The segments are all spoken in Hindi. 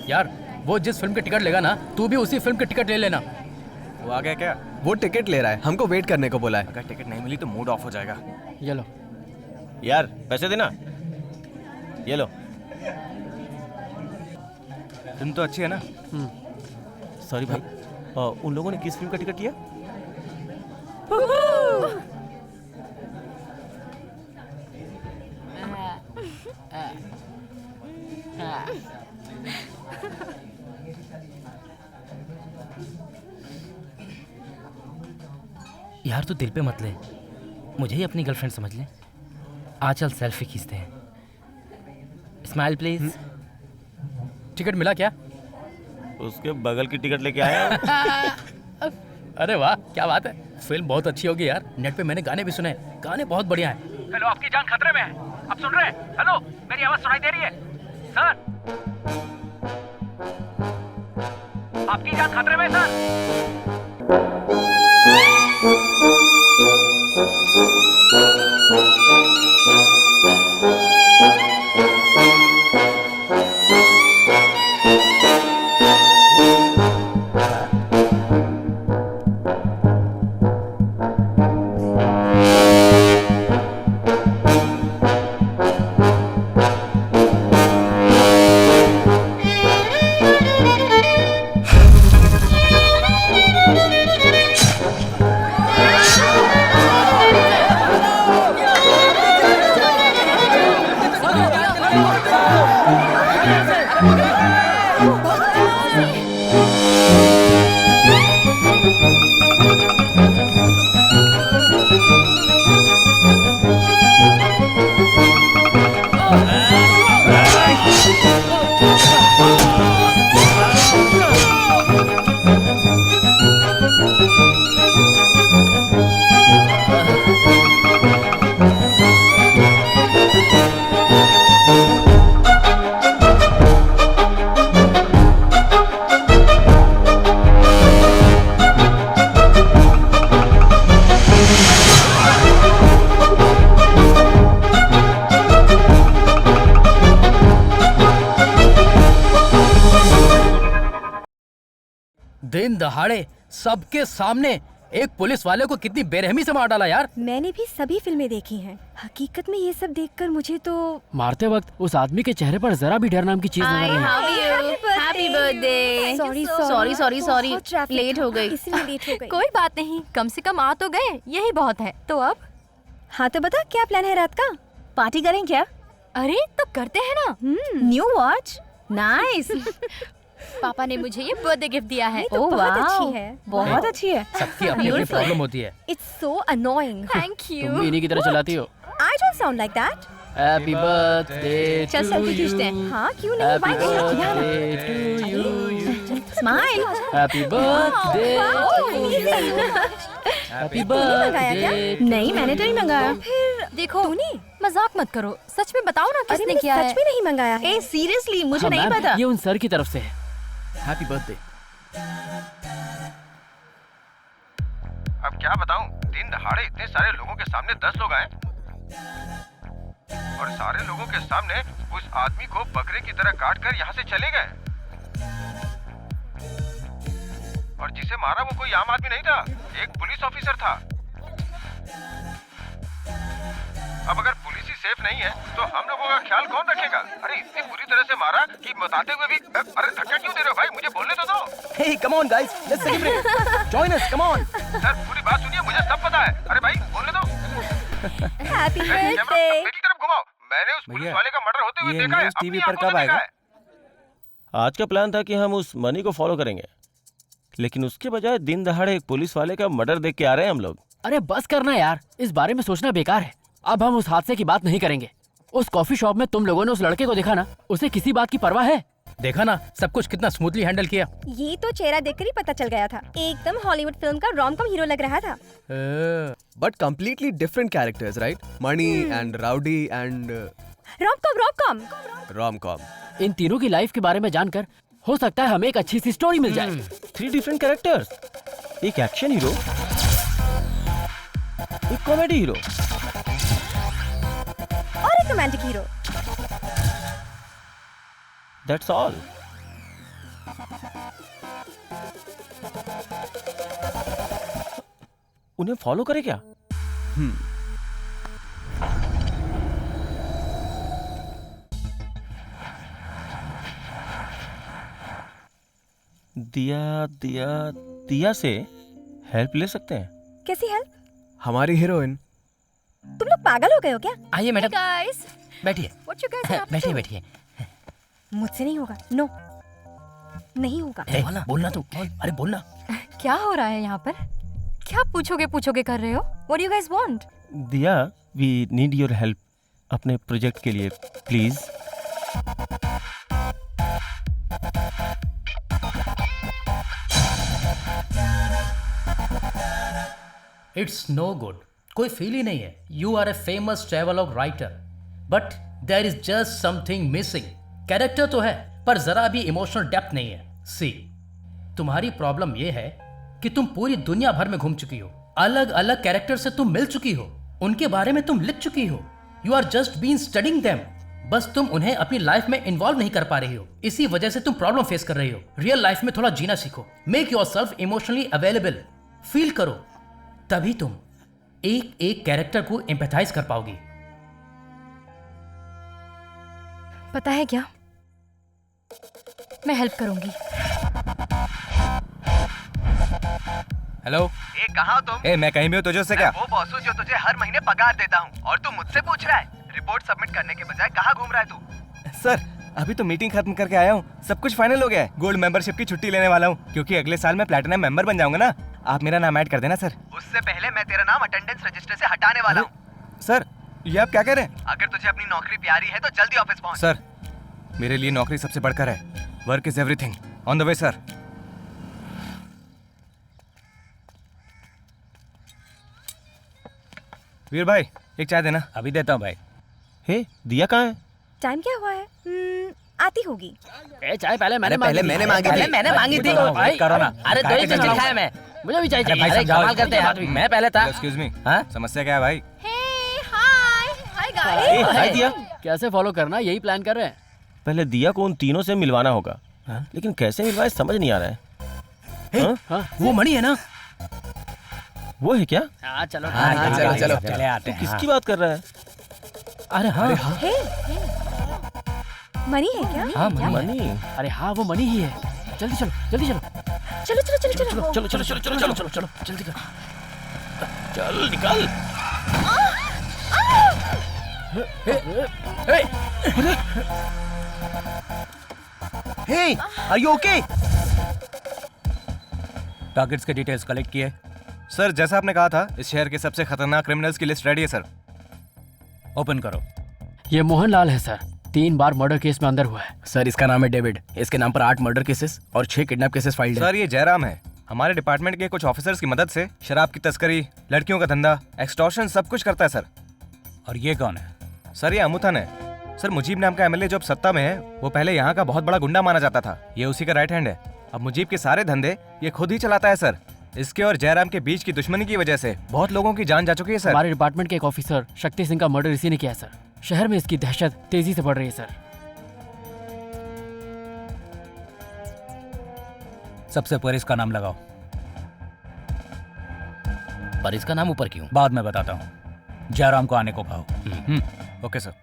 यार वो जिस फिल्म की टिकट लेगा ना, तू भी उसी फिल्म की टिकट ले लेना। वो आ गया क्या? वो टिकट ले रहा है, हमको वेट करने को बोला है। अगर टिकट नहीं मिली तो मूड ऑफ हो जाएगा। ये लो। यार पैसे देना। ये लो। फिल्म तो अच्छी है ना? सॉरी भाई, उन लोगों ने किस फिल्म का टिकट लिया? यार तू दिल पे मत ले, मुझे ही अपनी गर्लफ्रेंड समझ ले। आ चल सेल्फी खींचते हैं। Smile please. टिकट मिला क्या? उसके बगल की टिकट लेके आया हूं। अरे वाह, क्या बात है। फिल्म बहुत अच्छी होगी यार। नेट पे मैंने गाने भी सुने, गाने बहुत बढ़िया हैं। हेलो, आपकी जान खतरे में है। आप सुन रहे हैं? हेलो, मेरी आवाज सुनाई दे रही है? सर, आपकी जान खतरे में है सर। दिन दहाड़े सबके सामने एक पुलिस वाले को कितनी बेरहमी से मार डाला यार। मैंने भी सभी फिल्में देखी हैं। हकीकत में ये सब देखकर मुझे तो मारते वक्त उस आदमी के चेहरे पर जरा भी डर नाम की चीज नजर नहीं। Happy birthday. सॉरी लेट हो गई। इसलिए लेट हो गई। कोई बात नहीं, कम से कम आ तो गए, यही बहुत है। तो अब हाँ तो बता, क्या प्लान है रात का? पार्टी करें क्या? अरे तो करते हैं ना। New watch, nice. पापा ने मुझे ये बर्थडे गिफ्ट दिया है। ये तो बहुत अच्छी है। बहुत अच्छी है। सबकी अपनी अपनी प्रॉब्लम होती है। It's so annoying. Thank you. तुम भी इन्हीं की तरह चलाती हो। I don't sound like that. Happy birthday चल सेल्फी खींचते हैं। हाँ क्यों नहीं? Happy Why not? Birthday to you. Smile. Happy birthday. मंगाया हैप्पी क्या? बर्थडे। नहीं, मैंने तो नहीं मंगाया। फिर देखो, तूने? मजाक मत करो, सच में बताओ ना अरे किसने मैंने किया है। सच में नहीं मंगाया है। ए सीरियसली, मुझे हाँ, नहीं मैम, पता। ये उन सर की तरफ से है। Happy birthday. अब क्या बताऊं, दिन दहाड़े इतने सारे लोगों के सामने 10 लोग आए और सारे लोगों के सामने उस आदमी को बकरे की तरह काट कर यहाँ से चले गए। और जिसे मारा वो कोई आम आदमी नहीं था, एक पुलिस ऑफिसर था। अब अगर पुलिस ही सेफ नहीं है तो हम लोगों का ख्याल कौन रखेगा? अरे इतनी बुरी तरह से मारा कि बताते हुए भी अरे धक्का क्यों दे रहे हो भाई? मुझे बोलने तो दो। Hey, come on guys, let's celebrate. Join us, come on. Sir पूरी बात सुनिए, मुझे सब पता है। अरे भाई बोलने दो। Happy camera birthday. मेरी तरफ घुमाओ। मैंने उस पुलिस वाले का मर्डर होते हुए ये देखा है। न्यूज़ टीवी अपनी पर आंखों कब से आएगा? देखा है। आज का प्लान था कि हम उस मनी को फॉलो करेंगे, लेकिन उसके बजाय दिन दहाड़े एक पुलिस वाले का मर्डर देख के आ रहे हैं हम लोग। अरे बस करना यार, इस बारे में सोचना बेकार है। अब हम उस हादसे की बात नहीं करेंगे। उस कॉफी शॉप में तुम लोगों ने उस लड़के को देखा ना, उसे किसी बात की परवाह है? देखा ना सब कुछ कितना स्मूथली हैंडल किया। ये तो चेहरा देखकर ही पता चल गया था। एकदम हॉलीवुड फिल्म का रोम-कॉम हीरो लग रहा था। But completely different characters, right? Money and Rowdy and rom-com. rom-com. इन तीनों की लाइफ के बारे में जानकर हो सकता है हमें एक अच्छी सी स्टोरी मिल जाए। 3 डिफरेंट कैरेक्टर्स, एक एक्शन हीरो, एक कॉमेडी हीरो और एक रोमांटिक हीरो। That's all. उन्हें फॉलो करे क्या? दिया दिया दिया से हेल्प ले सकते हैं? कैसी हेल्प? हमारी हीरोइन। तुम लोग पागल हो गए हो क्या? आइए मैडम, गाइस बैठिए। व्हाट यू गाइस हैव बैठिए बैठिए। मुझसे नहीं होगा। नो, नहीं होगा। बोलना तू, अरे बोलना। क्या हो रहा है यहाँ पर? क्या पूछोगे कर रहे हो? What do you guys want? दिया, वी नीड योर हेल्प अपने प्रोजेक्ट के लिए, प्लीज। इट्स नो गुड, कोई फील ही नहीं है। You are a famous travelogue writer, but there is just something missing. Character तो है पर जरा भी इमोशनल डेप्थ नहीं है। सी, तुम्हारी प्रॉब्लम ये है कि तुम पूरी दुनिया भर में घूम चुकी हो, अलग अलग कैरेक्टर से तुम मिल चुकी हो, उनके बारे में तुम लिख चुकी हो। You are just been studying them, बस तुम उन्हें अपनी लाइफ में इन्वॉल्व नहीं कर पा रही हो। इसी वजह से तुम प्रॉब्लम फेस कर रही हो। रियल लाइफ में थोड़ा जीना सीखो। Make yourself emotionally available, feel करो, तभी तुम एक एक कैरेक्टर को एम्पैथाइज कर पाओगी। पता है क्या, मैं हेल्प करूंगी। हेलो, ए कहाँ हो तुम? ए मैं कहीं भी हूँ, तुझे उससे क्या? वो बॉस हूँ जो तुझे हर महीने पगार देता हूँ और तू मुझसे पूछ रहा है रिपोर्ट सबमिट करने के बजाय कहाँ घूम रहा है तू? सर अभी तो मीटिंग खत्म करके आया हूँ, सब कुछ फाइनल हो गया है। गोल्ड मेंबरशिप की छुट्टी लेने वाला हूँ क्योंकि अगले साल मैं प्लैटिनम मेंबर बन जाऊंगा ना। आप मेरा नाम ऐड कर देना सर। उससे पहले मैं तेरा नाम अटेंडेंस रजिस्टर से हटाने वाला हूँ। सर ये आप क्या कह रहे हैं? अगर तुझे अपनी नौकरी प्यारी है तो जल्दी ऑफिस पहुँच। सर मेरे लिए नौकरी सबसे बढ़कर है। Work is everything. On the way sir. Veer भाई एक चाय देना। अभी देता हूँ भाई। हे, दिया कहाँ है? टाइम क्या हुआ है? आती होगी। चाय पहले मैंने पहले मैंने मांगी थी। मैंने मांगी थी। करो ना। अरे दो ही तो चिढ़ाया मैं। मुझे भी चाहिए। अरे कमाल करते हैं, मैं पहले था। एक्सक्यूज मी, हाँ? समस्या क्या है भाई? हे हाय गाइस। हाय दिया। कैसे फॉलो करना यही प्लान कर रहे हैं। पहले दिया को उन तीनों से मिलवाना होगा, लेकिन कैसे मिलवाए समझ नहीं आ रहा है। हाँ? वो मणि है ना? वो है क्या? हाँ चलो चलो चले आते हैं। किसकी बात कर रहा है? अरे हाँ, हे, मनी है क्या? हाँ मणि। मनी। अरे हाँ वो मनी ही है। जल्दी चलो जल्दी चलो। चलो चलो चलो चलो चलो चलो चलो चलो चलो चलो चलो जल्दी कर, चल निकल। हे, आर यू ओके? टारगेट्स के डिटेल्स कलेक्ट किए। सर जैसा आपने कहा था, इस शहर के सबसे खतरनाक क्रिमिनल्स की लिस्ट रेडी है सर। ओपन करो। ये मोहनलाल है सर, 3 बार मर्डर केस में अंदर हुआ है। सर इसका नाम है डेविड। इसके नाम पर 8 मर्डर केसेस और 6 किडनैप केसेस फाइल्ड सर ये जयराम है। हमारे डिपार्टमेंट के कुछ ऑफिसर्स की मदद से शराब की तस्करी, लड़कियों का धंधा, एक्सटॉर्शन सब कुछ करता है सर। और ये कौन है? सर ये अमुथन है। सर मुजीब नाम का एमएलए जो अब सत्ता में है, वो पहले यहाँ का बहुत बड़ा गुंडा माना जाता था। ये उसी का राइट हैंड है। अब मुजीब के सारे धंधे ये खुद ही चलाता है सर। इसके और जयराम के बीच की दुश्मनी की वजह से बहुत लोगों की जान जा चुकी है सर। हमारे डिपार्टमेंट के एक ऑफिसर शक्ति सिंह का मर्डर इसी ने किया है सर। शहर में इसकी दहशत तेजी से बढ़ रही है सर। सबसे ऊपर इसका नाम लगाओ। पर इसका नाम ऊपर क्यों? बाद में बताता हूँ। जयराम को आने को कहो। Okay sir.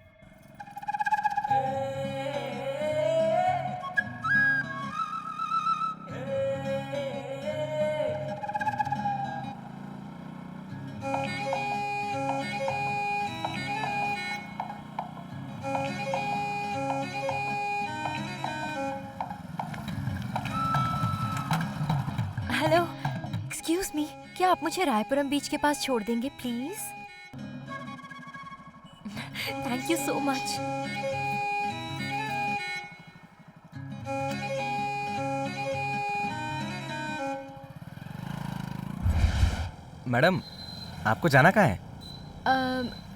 Hello, excuse me, क्या आप मुझे रायपुरम बीच के पास छोड़ देंगे please? Thank you so much. Madam आपको जाना कहाँ है?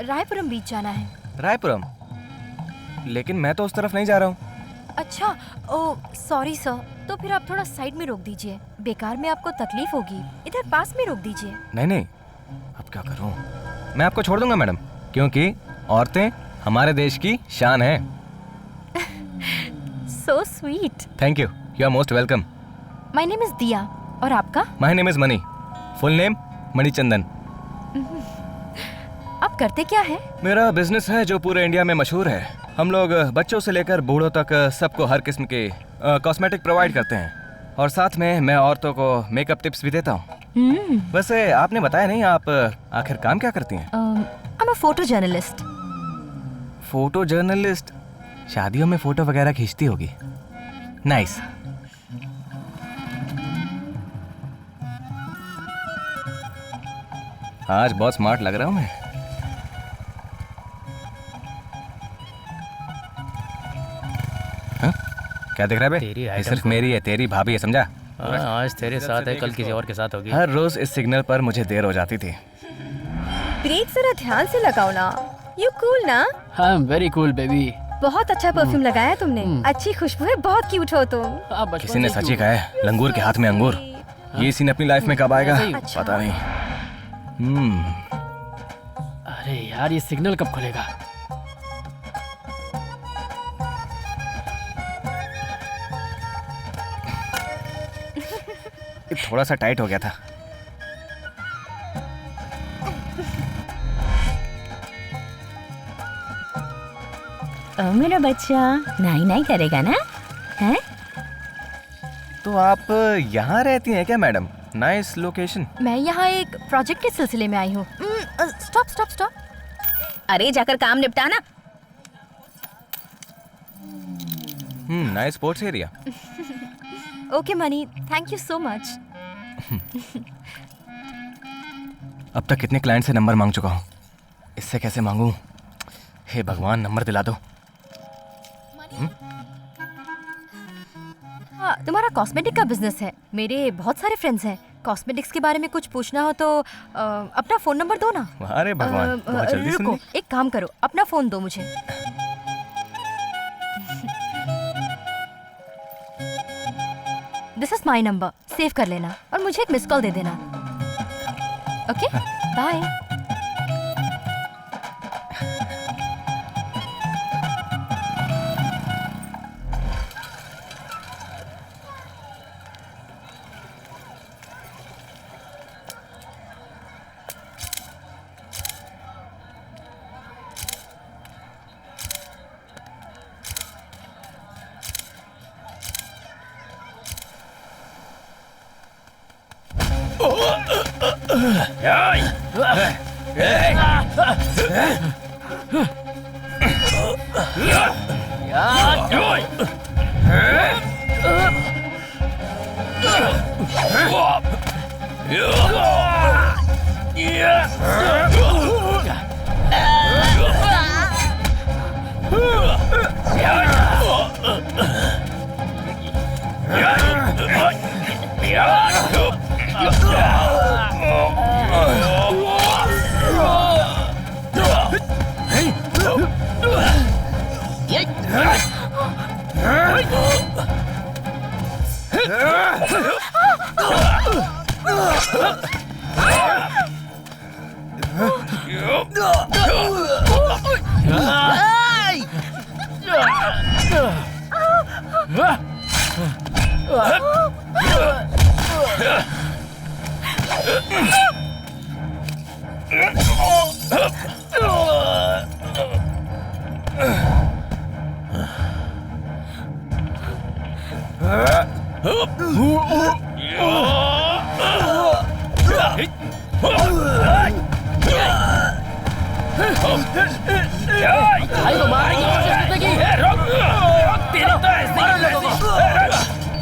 रायपुरम बीच जाना है। रायपुरम? लेकिन मैं तो उस तरफ नहीं जा रहा हूँ। अच्छा, ओ सॉरी सर, तो फिर आप थोड़ा साइड में रोक दीजिए, बेकार में आपको तकलीफ होगी। इधर पास में रोक दीजिए। नहीं नहीं, अब क्या करूँ? मैं आपको छोड़ दूंगा मैडम, क्योंकि औरतें हमारे देश की शान है। So sweet. Thank you, you are most welcome. My name is Diya, और आपका? My name is Mani. Full name Manichandan. आप करते क्या है? मेरा बिजनेस है जो पूरे इंडिया में मशहूर है। हम लोग बच्चों से लेकर बूढ़ों तक सबको हर किस्म के कॉस्मेटिक प्रोवाइड करते हैं और साथ में मैं औरतों को मेकअप टिप्स भी देता हूँ। वैसे आपने बताया नहीं, आप आखिर काम क्या करती हैं? I'm a photo journalist. Photo journalist. शादियों में फोटो वगैरह खींचती होगी। नाइस। आज बहुत स्मार्ट लग रहा हूँ मैं। हाँ? क्या दिख रहा है बे? तेरी ये item सिर्फ को- मेरी है, तेरी भाभी है, समझा? हाँ, आज तेरे साथ है, कल किसी और के साथ होगी। हर रोज इस सिग्नल पर मुझे देर हो जाती थी। ब्रेक जरा ध्यान से लगाओ ना। यू कूल ना? I am very cool baby. बहुत अच्छा परफ्यूम लगाया तुमने। अच्छी खुशबू है, बहुत क्यूट हो तुम। किसी ने सच ही कहा है, लंगूर के हाथ में अंगूर। ये सीन अपनी लाइफ में कब आएगा अच्छा। पता नहीं। अरे यार, ये सिग्नल कब खुलेगा? ये थोड़ा सा टाइट हो गया था। मेरा बच्चा नहीं नहीं करेगा ना? हैं? तो आप यहाँ रहती हैं क्या मैडम? Nice location. मैं यहाँ एक प्रोजेक्ट के सिलसिले में आई हूँ। Stop stop stop. अरे जाकर काम निपटा ना। Nice sports area. Okay money, thank you so much. अब तक कितने क्लाइंट से नंबर मांग चुका हूँ, इससे कैसे मांगूं? हे भगवान, नंबर दिला दो। तुम्हारा कॉस्मेटिक का बिजनेस है। मेरे बहुत सारे फ्रेंड्स हैं। कॉस्मेटिक्स के बारे में कुछ पूछना हो तो अपना फोन नंबर दो ना। अरे भगवान, बहुत जल्दी सुन रुको, ली। एक काम करो, अपना फोन दो मुझे। This is my number, save कर लेना और मुझे एक मिस कॉल दे देना। Okay, bye.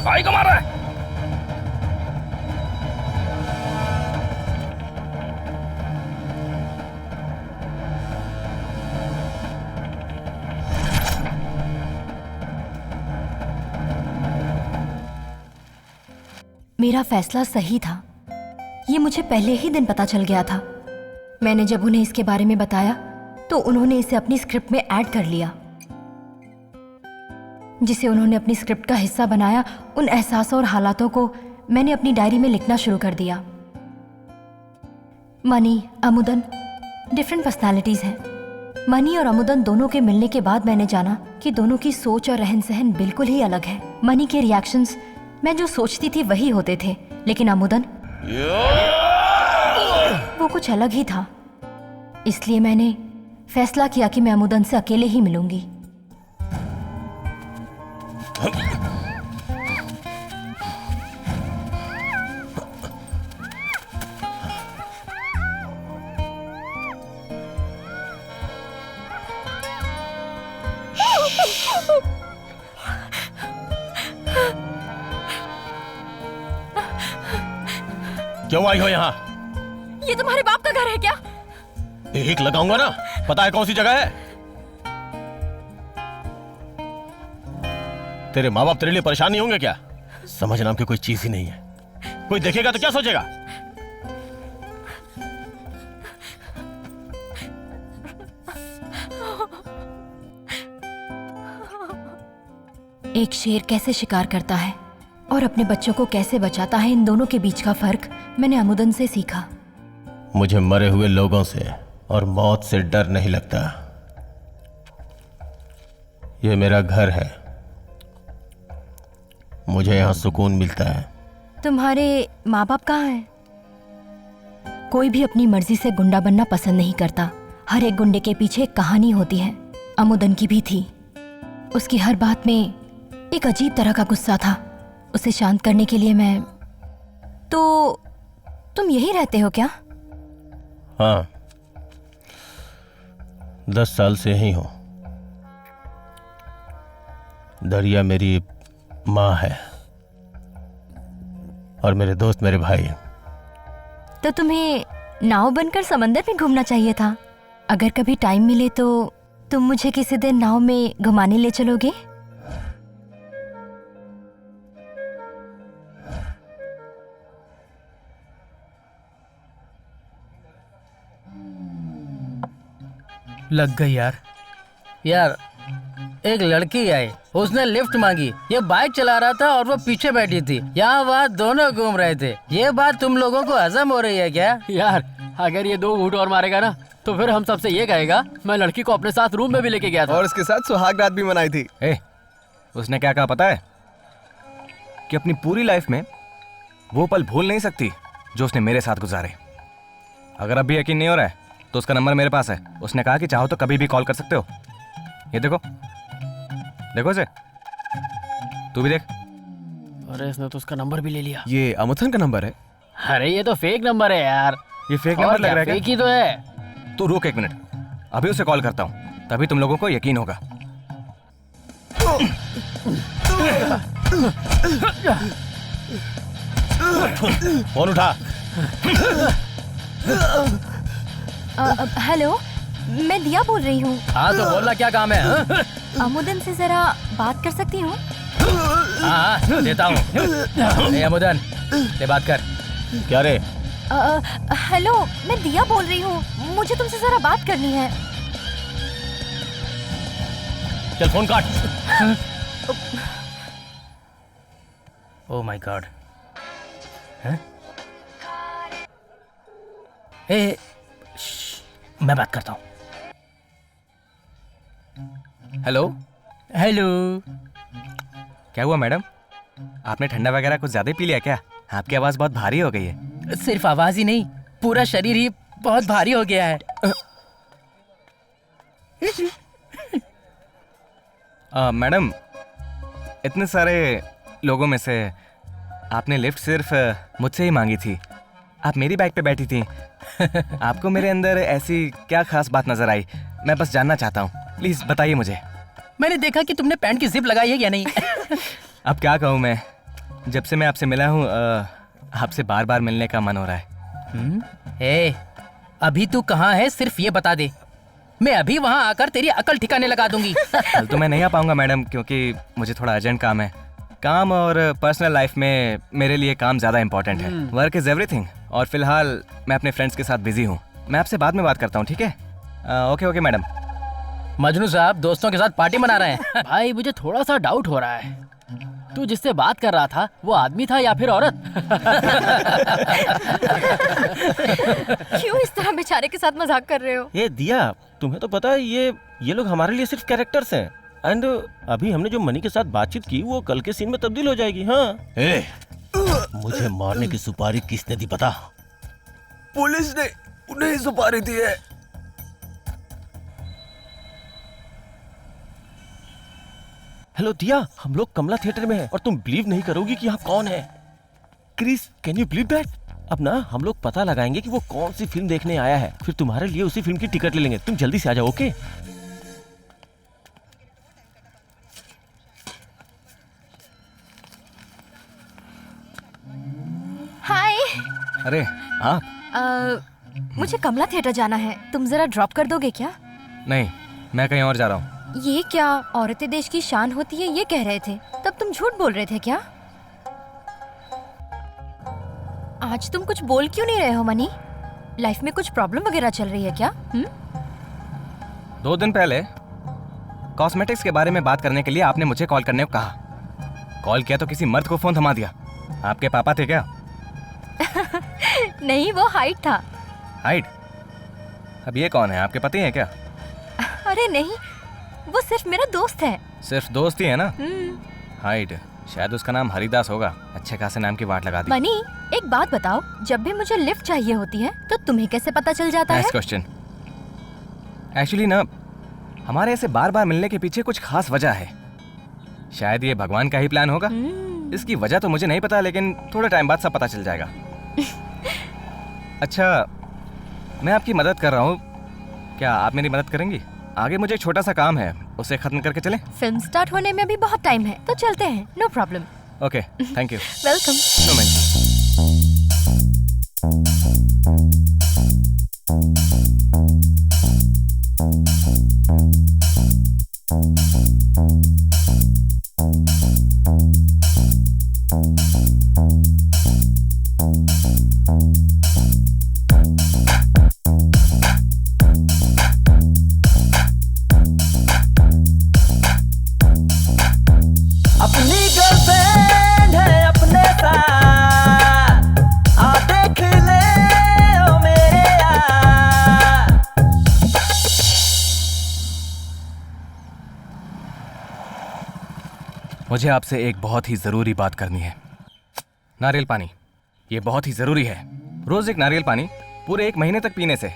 भाई को मार रहा है। मेरा फैसला सही था। ये मुझे पहले ही दिन पता चल गया था। मैंने जब उन्हें इसके बारे में बताया तो उन्होंने इसे अपनी स्क्रिप्ट में ऐड कर लिया, जिसे उन्होंने अपनी स्क्रिप्ट का हिस्सा बनाया। उन एहसासों और हालातों को मैंने अपनी डायरी में लिखना शुरू कर दिया। मनी, अमुदन डिफरेंट पर्सनालिटीज हैं। मनी और अमुदन दोनों के मिलने के बाद मैंने जाना कि दोनों की सोच और रहन सहन बिल्कुल ही अलग है। मनी के रिएक्शंस मैं जो सोचती थी वही होते थे, लेकिन अमुदन वो कुछ अलग ही था, इसलिए मैंने फैसला किया कि मैं अमुदन से अकेले ही मिलूंगी। क्यों आई हो यहाँ? ये तुम्हारे बाप का घर है क्या? एक लगाऊंगा ना, पता है कौन सी जगह है? तेरे माँ बाप तेरे लिए परेशान नहीं होंगे क्या? समझ नाम की कोई चीज ही नहीं है। कोई देखेगा तो क्या सोचेगा? एक शेर कैसे शिकार करता है और अपने बच्चों को कैसे बचाता है, इन दोनों के बीच का फर्क मैंने अमुदन से सीखा। मुझे मरे हुए लोगों से और मौत से डर नहीं लगता। ये मेरा घर है, मुझे यहाँ सुकून मिलता है। तुम्हारे माँ बाप कहाँ हैं? कोई भी अपनी मर्जी से गुंडा बनना पसंद नहीं करता। हर एक गुंडे के पीछे एक कहानी होती है। अमुदन की भी थी। उसकी हर बात में एक अजीब तरह का गुस्सा था। उसे शांत करने के लिए मैं... तो तुम यही रहते हो क्या? हाँ, 10 साल से ही हूं। दरिया मेरी माँ है और मेरे दोस्त मेरे भाई। तो तुम्हें नाव बनकर समंदर में घूमना चाहिए था। अगर कभी टाइम मिले तो तुम मुझे किसी दिन नाव में घुमाने ले चलोगे? लग गई यार। एक लड़की आई, उसने लिफ्ट मांगी। ये बाइक चला रहा था और वो पीछे बैठी थी। यहाँ वहाँ दोनों घूम रहे थे। ये बात तुम लोगों को हजम हो रही है क्या? यार अगर ये 2 घूंट और मारेगा ना तो फिर हम सबसे ये कहेगा मैं लड़की को अपने साथ रूम में भी लेके गया था और उसके साथ सुहाग रात भी मनाई थी। उसने क्या कहा पता है? कि अपनी पूरी लाइफ में वो पल भूल नहीं सकती जो उसने मेरे साथ गुजारे। अगर अब भी यकीन नहीं हो रहा है तो उसका नंबर मेरे पास है। उसने कहा कि चाहो तो कभी भी कॉल कर सकते हो। ये देखो, देखो इसे, तू भी देख। अरे इसने तो उसका नंबर भी ले लिया। ये अमुथन का नंबर है? अरे ये तो फेक नंबर है यार। ये फेक नंबर लग रहा है क्या? फेक ही तो है। तू रुक 1 मिनट, अभी उसे कॉल करता हूँ, तभी तुम लोगों को यकीन होगा। फोन उठा। हेलो, मैं दिया बोल रही हूँ। हाँ तो बोलना क्या काम है? हाँ? अमुदन से जरा बात कर सकती हूँ? हाँ देता हूँ। अमुदन ले बात कर। क्या रे? हेलो, मैं दिया बोल रही हूँ, मुझे तुमसे जरा बात करनी है। चल फोन काट। Oh my God. मैं बात करता हूँ। Hello hello. क्या हुआ मैडम? आपने ठंडा वगैरह कुछ ज्यादा पी लिया क्या? आपकी आवाज बहुत भारी हो गई है। सिर्फ आवाज ही नहीं, पूरा शरीर ही बहुत भारी हो गया है। मैडम, इतने सारे लोगों में से आपने लिफ्ट सिर्फ मुझसे ही मांगी थी। आप मेरी बाइक पे बैठी थी। आपको मेरे अंदर ऐसी क्या खास बात नजर आई? मैं बस जानना चाहता हूँ, प्लीज बताइए मुझे। मैंने देखा कि तुमने पैंट की जिप लगाई है या नहीं। अब क्या कहूँ मैं, जब से मैं आपसे मिला हूँ आपसे बार बार मिलने का मन हो रहा है। अभी तू कहाँ है सिर्फ ये बता दे, मैं अभी वहाँ आकर तेरी अकल ठिकाने लगा दूंगी। कल तो मैं नहीं आ पाऊंगा मैडम, क्योंकि मुझे थोड़ा अर्जेंट काम है। काम और पर्सनल लाइफ में मेरे लिए काम ज़्यादा इंपॉर्टेंट है। Work is everything. और फिलहाल मैं अपने फ्रेंड्स के साथ बिजी हूँ। मैं आपसे बाद में बात करता हूँ, ठीक है? Okay okay madam. मजनू साहब दोस्तों के साथ पार्टी मना रहे हैं। भाई मुझे थोड़ा सा डाउट हो रहा है, तू जिससे बात कर रहा था वो आदमी था या फिर औरत? क्यों इस तरह बेचारे के साथ मजाक कर रहे हो? ये दिया, तुम्हें तो पता है ये लोग हमारे लिए सिर्फ कैरेक्टर्स हैं। एंड अभी हमने जो मनी के साथ बातचीत की वो कल के सीन में तब्दील हो जाएगी। हाँ मुझे मारने की सुपारी किसने दी पता? पुलिस ने। नहीं सुपारी दी है। हेलो दिया, हम लोग कमला थिएटर में हैं और तुम बिलीव नहीं करोगी कि यहाँ कौन है। Chris, can you believe that? अब ना हम लोग पता लगाएंगे कि वो कौन सी फिल्म देखने आया है, फिर तुम्हारे लिए उसी फिल्म की टिकट ले लेंगे। तुम जल्दी से आ जाओ, ओके? हाय। अरे आप? मुझे कमला थिएटर जाना है, तुम जरा ड्रॉप कर दोगे क्या? नहीं, मैं कहीं और जा रहा हूँ। ये क्या, औरतें देश की शान होती है ये कह रहे थे, तब तुम झूठ बोल रहे थे क्या? आज तुम कुछ बोल क्यों नहीं रहे हो मनी? लाइफ में कुछ प्रॉब्लम वगैरह चल रही है क्या? 2 दिन पहले कॉस्मेटिक्स के बारे में बात करने के लिए आपने मुझे कॉल करने को कहा। कॉल किया तो किसी मर्द को फोन थमा दिया। आपके पापा थे क्या? नहीं, वो हाइट था। हाइट? अब ये कौन है, आपके पति हैं क्या? अरे नहीं, वो सिर्फ मेरा दोस्त है। सिर्फ दोस्त ही है ना? हाइट, शायद उसका नाम हरिदास होगा। अच्छे खासे नाम की वाट लगा दी। मनी, एक बात बताओ, जब भी मुझे लिफ्ट चाहिए होती है तो तुम्हें कैसे पता चल जाता है? Next question. एक्चुअली ना, हमारे ऐसे बार बार मिलने के पीछे कुछ खास वजह है। शायद ये भगवान का ही प्लान होगा। इसकी वजह तो मुझे नहीं पता, लेकिन थोड़े टाइम बाद सब पता चल जाएगा। अच्छा, मैं आपकी मदद कर रहा हूँ, क्या आप मेरी मदद करेंगी? आगे मुझे एक छोटा सा काम है, उसे खत्म करके चलें? फिल्म स्टार्ट होने में अभी बहुत टाइम है, तो चलते हैं, no problem. Okay, thank you. Welcome. No mention. अपनी गर्लफ्रेंड है अपने साथ, आ देख ले ओ मेरे यार। मुझे आपसे एक बहुत ही ज़रूरी बात करनी है। नारियल पानी, ये बहुत ही ज़रूरी है। रोज़ एक नारियल पानी पूरे 1 महीने तक पीने से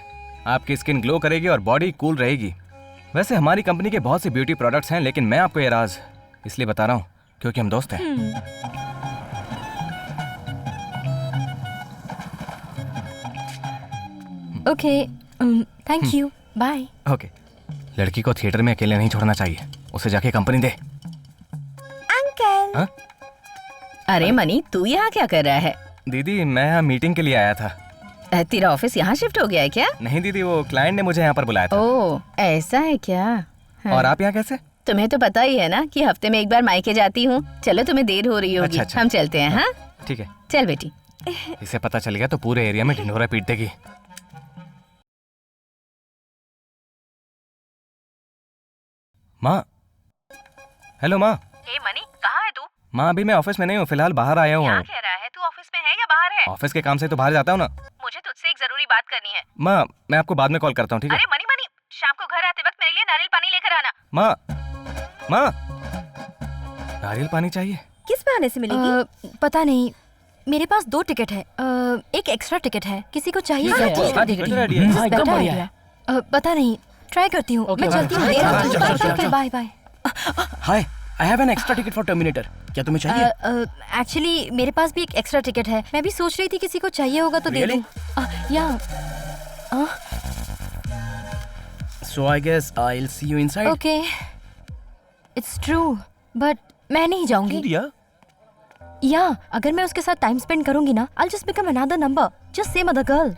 आपकी स्किन ग्लो करेगी और बॉडी कूल रहेगी। वैसे हमारी कंपनी के बहुत से ब्यूटी प्रोडक्ट्स हैं, लेकिन मैं आपको ये राज इसलिए बता रहा हूँ क्योंकि हम दोस्त हैं। Okay, thank you, bye. Okay. लड़की को थिएटर में अकेले नहीं छोड़ना चाहिए, उसे जाके कंपनी दे। अंकल। हाँ? अरे मनी, तू यहाँ क्या कर रहा है? दीदी, मैं यहाँ मीटिंग के लिए आया था। तेरा ऑफिस यहाँ शिफ्ट हो गया है क्या? नहीं दीदी, वो क्लाइंट ने मुझे यहाँ पर बुलाया था। ओह, ऐसा है क्या? हाँ। और आप यहाँ कैसे? तुम्हें तो पता ही है ना कि हफ्ते में एक बार मायके जाती हूँ। चलो, तुम्हें देर हो रही होगी। अच्छा। हम चलते हैं। हाँ, ठीक है। चल बेटी। इसे पता चल गया तो पूरे एरिया में ढिंढोरा पीट देगी। माँ, हेलो माँ। हे मनी, कहाँ है तू? माँ, अभी मैं ऑफिस में नहीं हूँ, फिलहाल बाहर आया हूँ। क्या कह रहा है तू? ऑफिस में है या बाहर है? ऑफिस के काम से तो बाहर जाता हूँ ना। मुझे तुझसे एक जरूरी बात करनी है। माँ, मैं आपको बाद में कॉल करता हूँ, ठीक है? अरे मनी, शाम को घर आते वक्त मेरे लिए नारियल पानी लेकर आना। माँ, नारियल पानी चाहिए? किस बहाने से मिलेगी? पता नहीं, मेरे पास 2 टिकट है, एक एक्स्ट्रा टिकट है, किसी को चाहिए क्या? एकदम बढ़िया है। पता नहीं, ट्राई करती हूँ। मैं चलती हूँ। Bye bye. Hi, I have an extra ticket for Terminator. क्या तुम्हें चाहिए? एक्चुअली मेरे पास भी एक एक्स्ट्रा टिकट है, मैं भी सोच रही थी किसी को चाहिए होगा तो दे दूँ। या So I guess I'll see you inside. Okay, it's true, but मैं नहीं जाऊंगी। या अगर मैं उसके साथ टाइम स्पेंड करूंगी ना, I'll just become another number, just same other girl.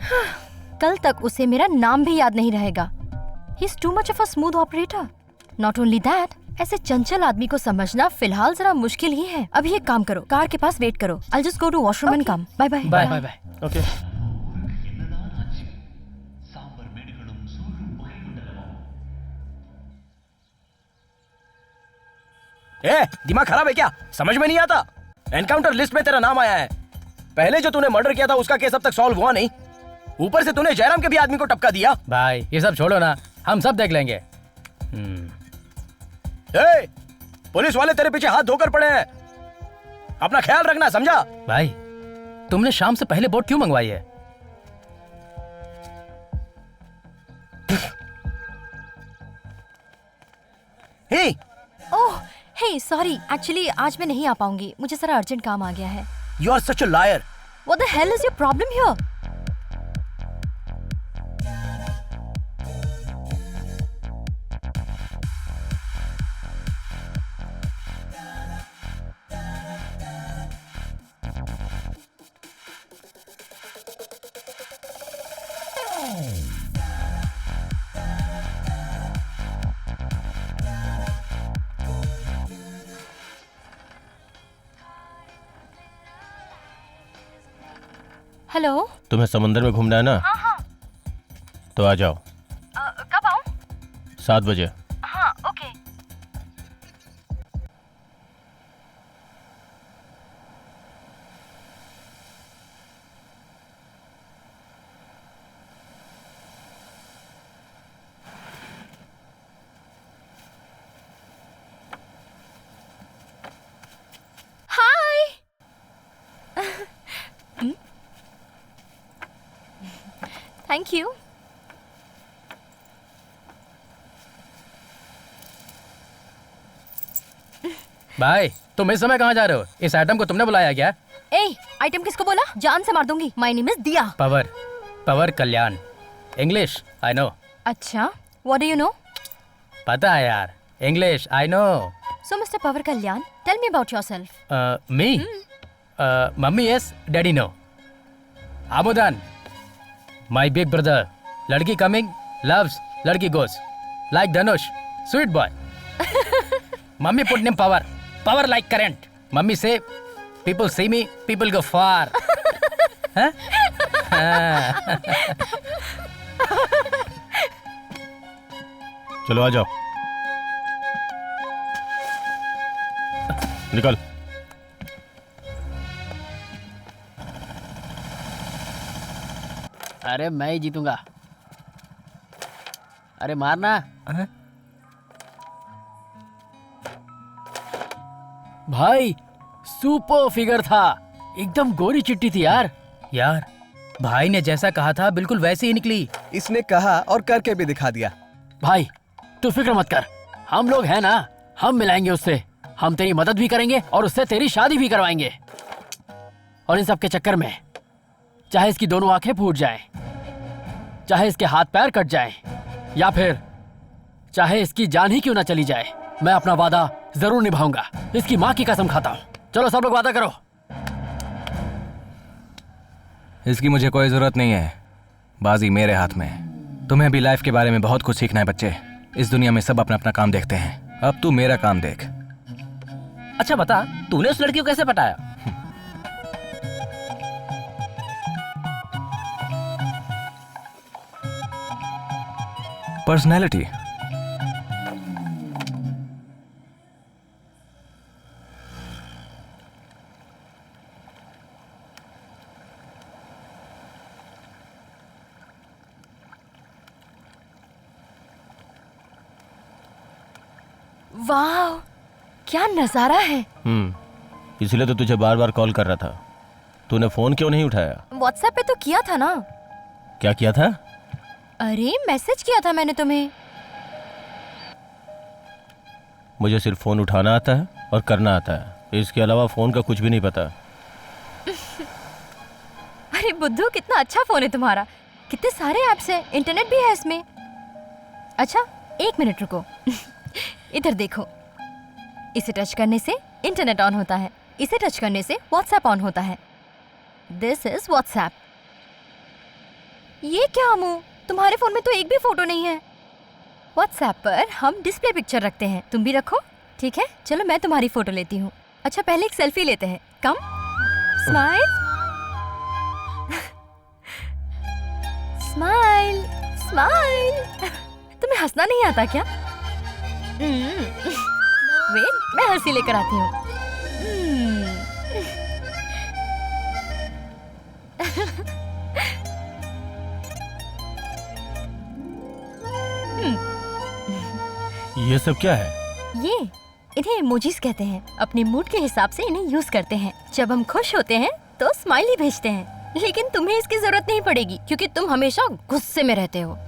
कल तक उसे मेरा नाम भी याद नहीं रहेगा। He's too much of a smooth operator. Not only that, ऐसे चंचल आदमी को समझना फिलहाल जरा मुश्किल ही है। अभी एक काम करो, कार के पास वेट करो। I'll just go to washroom and come. Bye bye. Bye bye. Okay. दिमाग खराब है क्या? समझ में नहीं आता? एनकाउंटर लिस्ट में तेरा नाम आया है। पहले जो तूने मर्डर किया था उसका केस अब तक सॉल्व हुआ नहीं, ऊपर से तूने जयराम के भी आदमी को टपका दिया। भाई ये सब छोड़ो ना, हम सब देख लेंगे। पुलिस वाले तेरे पीछे हाथ धोकर पड़े हैं, अपना ख्याल रखना, समझा? भाई तुमने शाम से पहले बोट क्यों मंगवाई है? हे सॉरी, एक्चुअली आज मैं नहीं आ पाऊंगी, मुझे जरा अर्जेंट काम आ गया है। You are such a liar. What the hell is your problem here? Hello. तुम्हें समंदर में घूमना है ना? हाँ। तो आ जाओ। कब आऊँ? 7 बजे। हाँ, ओके। हाय। Thank you. भाई तुम इस समय कहाँ जा रहे हो? इस आइटम को तुमने बुलाया क्या? ए, आइटम किसको बोला? जान से मार दूंगी। My name is Diya. Power Kalyan. English I know. अच्छा, व्हाट डू यू नो? पता है यार, English I know. So mister Power Kalyan, tell me about yourself. Me? Mummy yes, daddy no. Amudhan, my big brother. लड़की कमिंग, लव्स, लड़की goes. Like Dhanush, sweet boy. Mummy put name Power, power like current. Mummy say, people see me, people go far. Huh? चलो आ जाओ। निकल। अरे मैं ही जीतूंगा। अरे मारना। भाई सुपर फिगर था, एकदम गोरी चिट्टी थी यार। यार भाई ने जैसा कहा था बिल्कुल वैसे ही निकली। इसने कहा और करके भी दिखा दिया। भाई तू फिक्र मत कर, हम लोग हैं ना, हम मिलाएंगे उससे। हम तेरी मदद भी करेंगे और उससे तेरी शादी भी करवाएंगे। और इन सब के चक्कर में चाहे इसकी दोनों आंखें फूट जाएं, चाहे इसके हाथ पैर कट जाएं, या फिर चाहे इसकी जान ही क्यों ना चली जाए, मैं अपना वादा जरूर निभाऊंगा। इसकी माँ की कसम खाता हूँ। चलो सब लोग वादा करो। इसकी मुझे कोई जरूरत नहीं है, बाजी मेरे हाथ में है। तुम्हें भी लाइफ के बारे में बहुत कुछ सीखना है बच्चे। इस दुनिया में सब अपना अपना काम देखते हैं, अब तू मेरा काम देख। अच्छा बता, तूने उस लड़की को कैसे पटाया? पर्सनैलिटी। वाह, क्या नजारा है। इसलिए तो तुझे बार बार कॉल कर रहा था। तूने फोन क्यों नहीं उठाया? व्हाट्सएप पे तो किया था ना। क्या किया था? अरे मैसेज किया था मैंने तुम्हें। मुझे सिर्फ फोन उठाना आता है और करना आता है, इसके अलावा फोन का कुछ भी नहीं पता। अरे बुद्धू, कितना अच्छा फोन है तुम्हारा, कितने सारे ऐप्स हैं, इंटरनेट भी है इसमें। अच्छा 1 मिनट रुको। इधर देखो, इसे टच करने से इंटरनेट ऑन होता है, इसे टच करने से व्हाट्सएप ऑन होता है। This is WhatsApp. ये क्या मुंह, तुम्हारे फोन में तो एक भी फोटो नहीं है। व्हाट्सएप पर हम डिस्प्ले पिक्चर रखते हैं, तुम भी रखो। ठीक है, चलो मैं तुम्हारी फोटो लेती हूँ। अच्छा पहले एक सेल्फी लेते हैं। कम, स्माइल स्माइल स्माइल। तुम्हें हंसना नहीं आता क्या? वेट, मैं हंसी लेकर आती हूँ। ये सब क्या है? ये इन्हें इमोजीज कहते हैं। अपने मूड के हिसाब से इन्हें यूज करते हैं। जब हम खुश होते हैं तो स्माइली भेजते हैं, लेकिन तुम्हें इसकी जरूरत नहीं पड़ेगी क्योंकि तुम हमेशा गुस्से में रहते हो।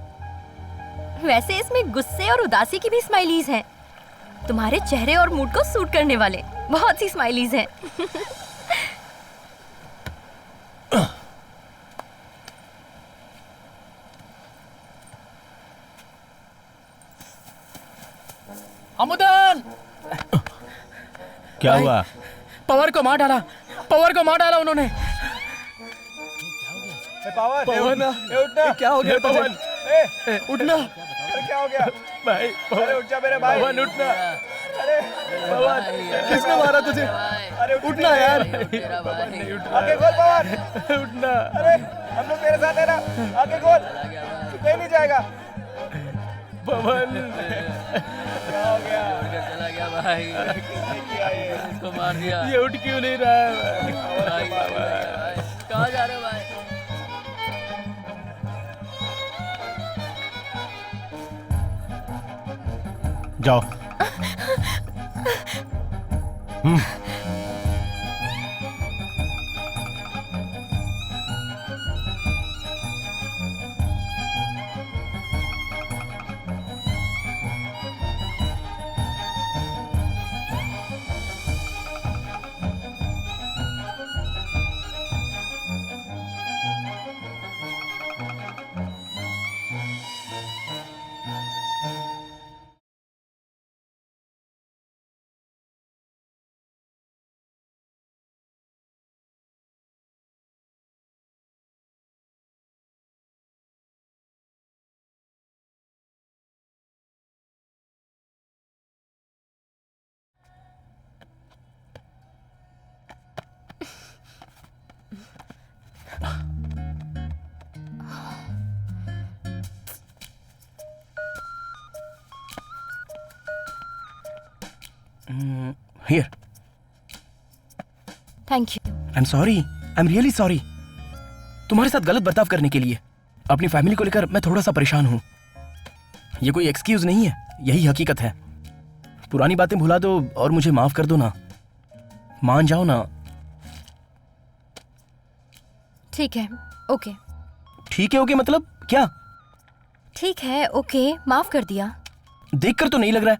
वैसे इसमें गुस्से और उदासी की भी स्माइलीज हैं। तुम्हारे चेहरे और मूड को सूट करने वाले। बहुत सी स्माइलीज हैं। अमुदन! क्या हुआ? पावर को मार डाला, पावर को मार डाला उन्होंने। पावर, पवन, उठना। क्या हो गया तुझे? उठना। अरे क्या हो गया? भाई अरे उठ जा मेरे भाई। पवन उठना। अरे पवन, किसने मारा तुझे? अरे उठना यार। आगे खोल पवन। उठना। अरे हम लोग तेरे साथ है ना, आगे खोल। तू कहीं नहीं जाएगा। पवन क्या हो गया? चला गया भाई, इसको मार दिया। ये उठ क्यों नहीं रहा है? कहाँ जा रहे हो भाई? जाओ। Here. Thank you. I'm sorry. I'm really sorry. तुम्हारे साथ गलत बर्ताव करने के लिए अपनी फैमिली को लेकर मैं थोड़ा सा परेशान हूँ। ये कोई एक्सक्यूज नहीं है, यही हकीकत है। पुरानी बातें भुला दो और मुझे माफ कर दो ना, मान जाओ ना। ठीक है, ओके। ठीक है ओके मतलब क्या? ठीक है, ओके, माफ कर दिया। देखकर तो नहीं लग रहा है।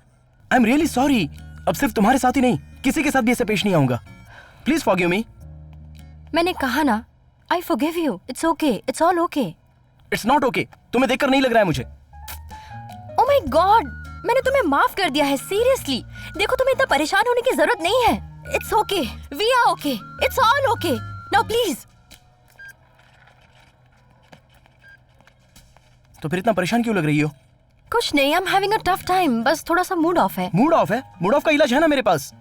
I am really sorry. अब सिर्फ तुम्हारे साथ ही नहीं, किसी के साथ भी ऐसे पेश नहीं आऊंगा। Please forgive me. मैंने कहा ना, I forgive you. It's okay, it's all okay. It's not okay. तुम्हें देखकर नहीं लग रहा है मुझे। ओ माय गॉड, मैंने तुम्हें माफ कर दिया है, सीरियसली। देखो, तुम्हें इतना परेशान होने की जरूरत नहीं है। It's okay, we are okay, it's all okay. Now please. तो फिर इतना परेशान क्यों लग रही हो? कुछ नहीं, I am having a tough time, बस थोड़ा सा मूड ऑफ है। मूड ऑफ है? मूड ऑफ का इलाज है ना मेरे पास।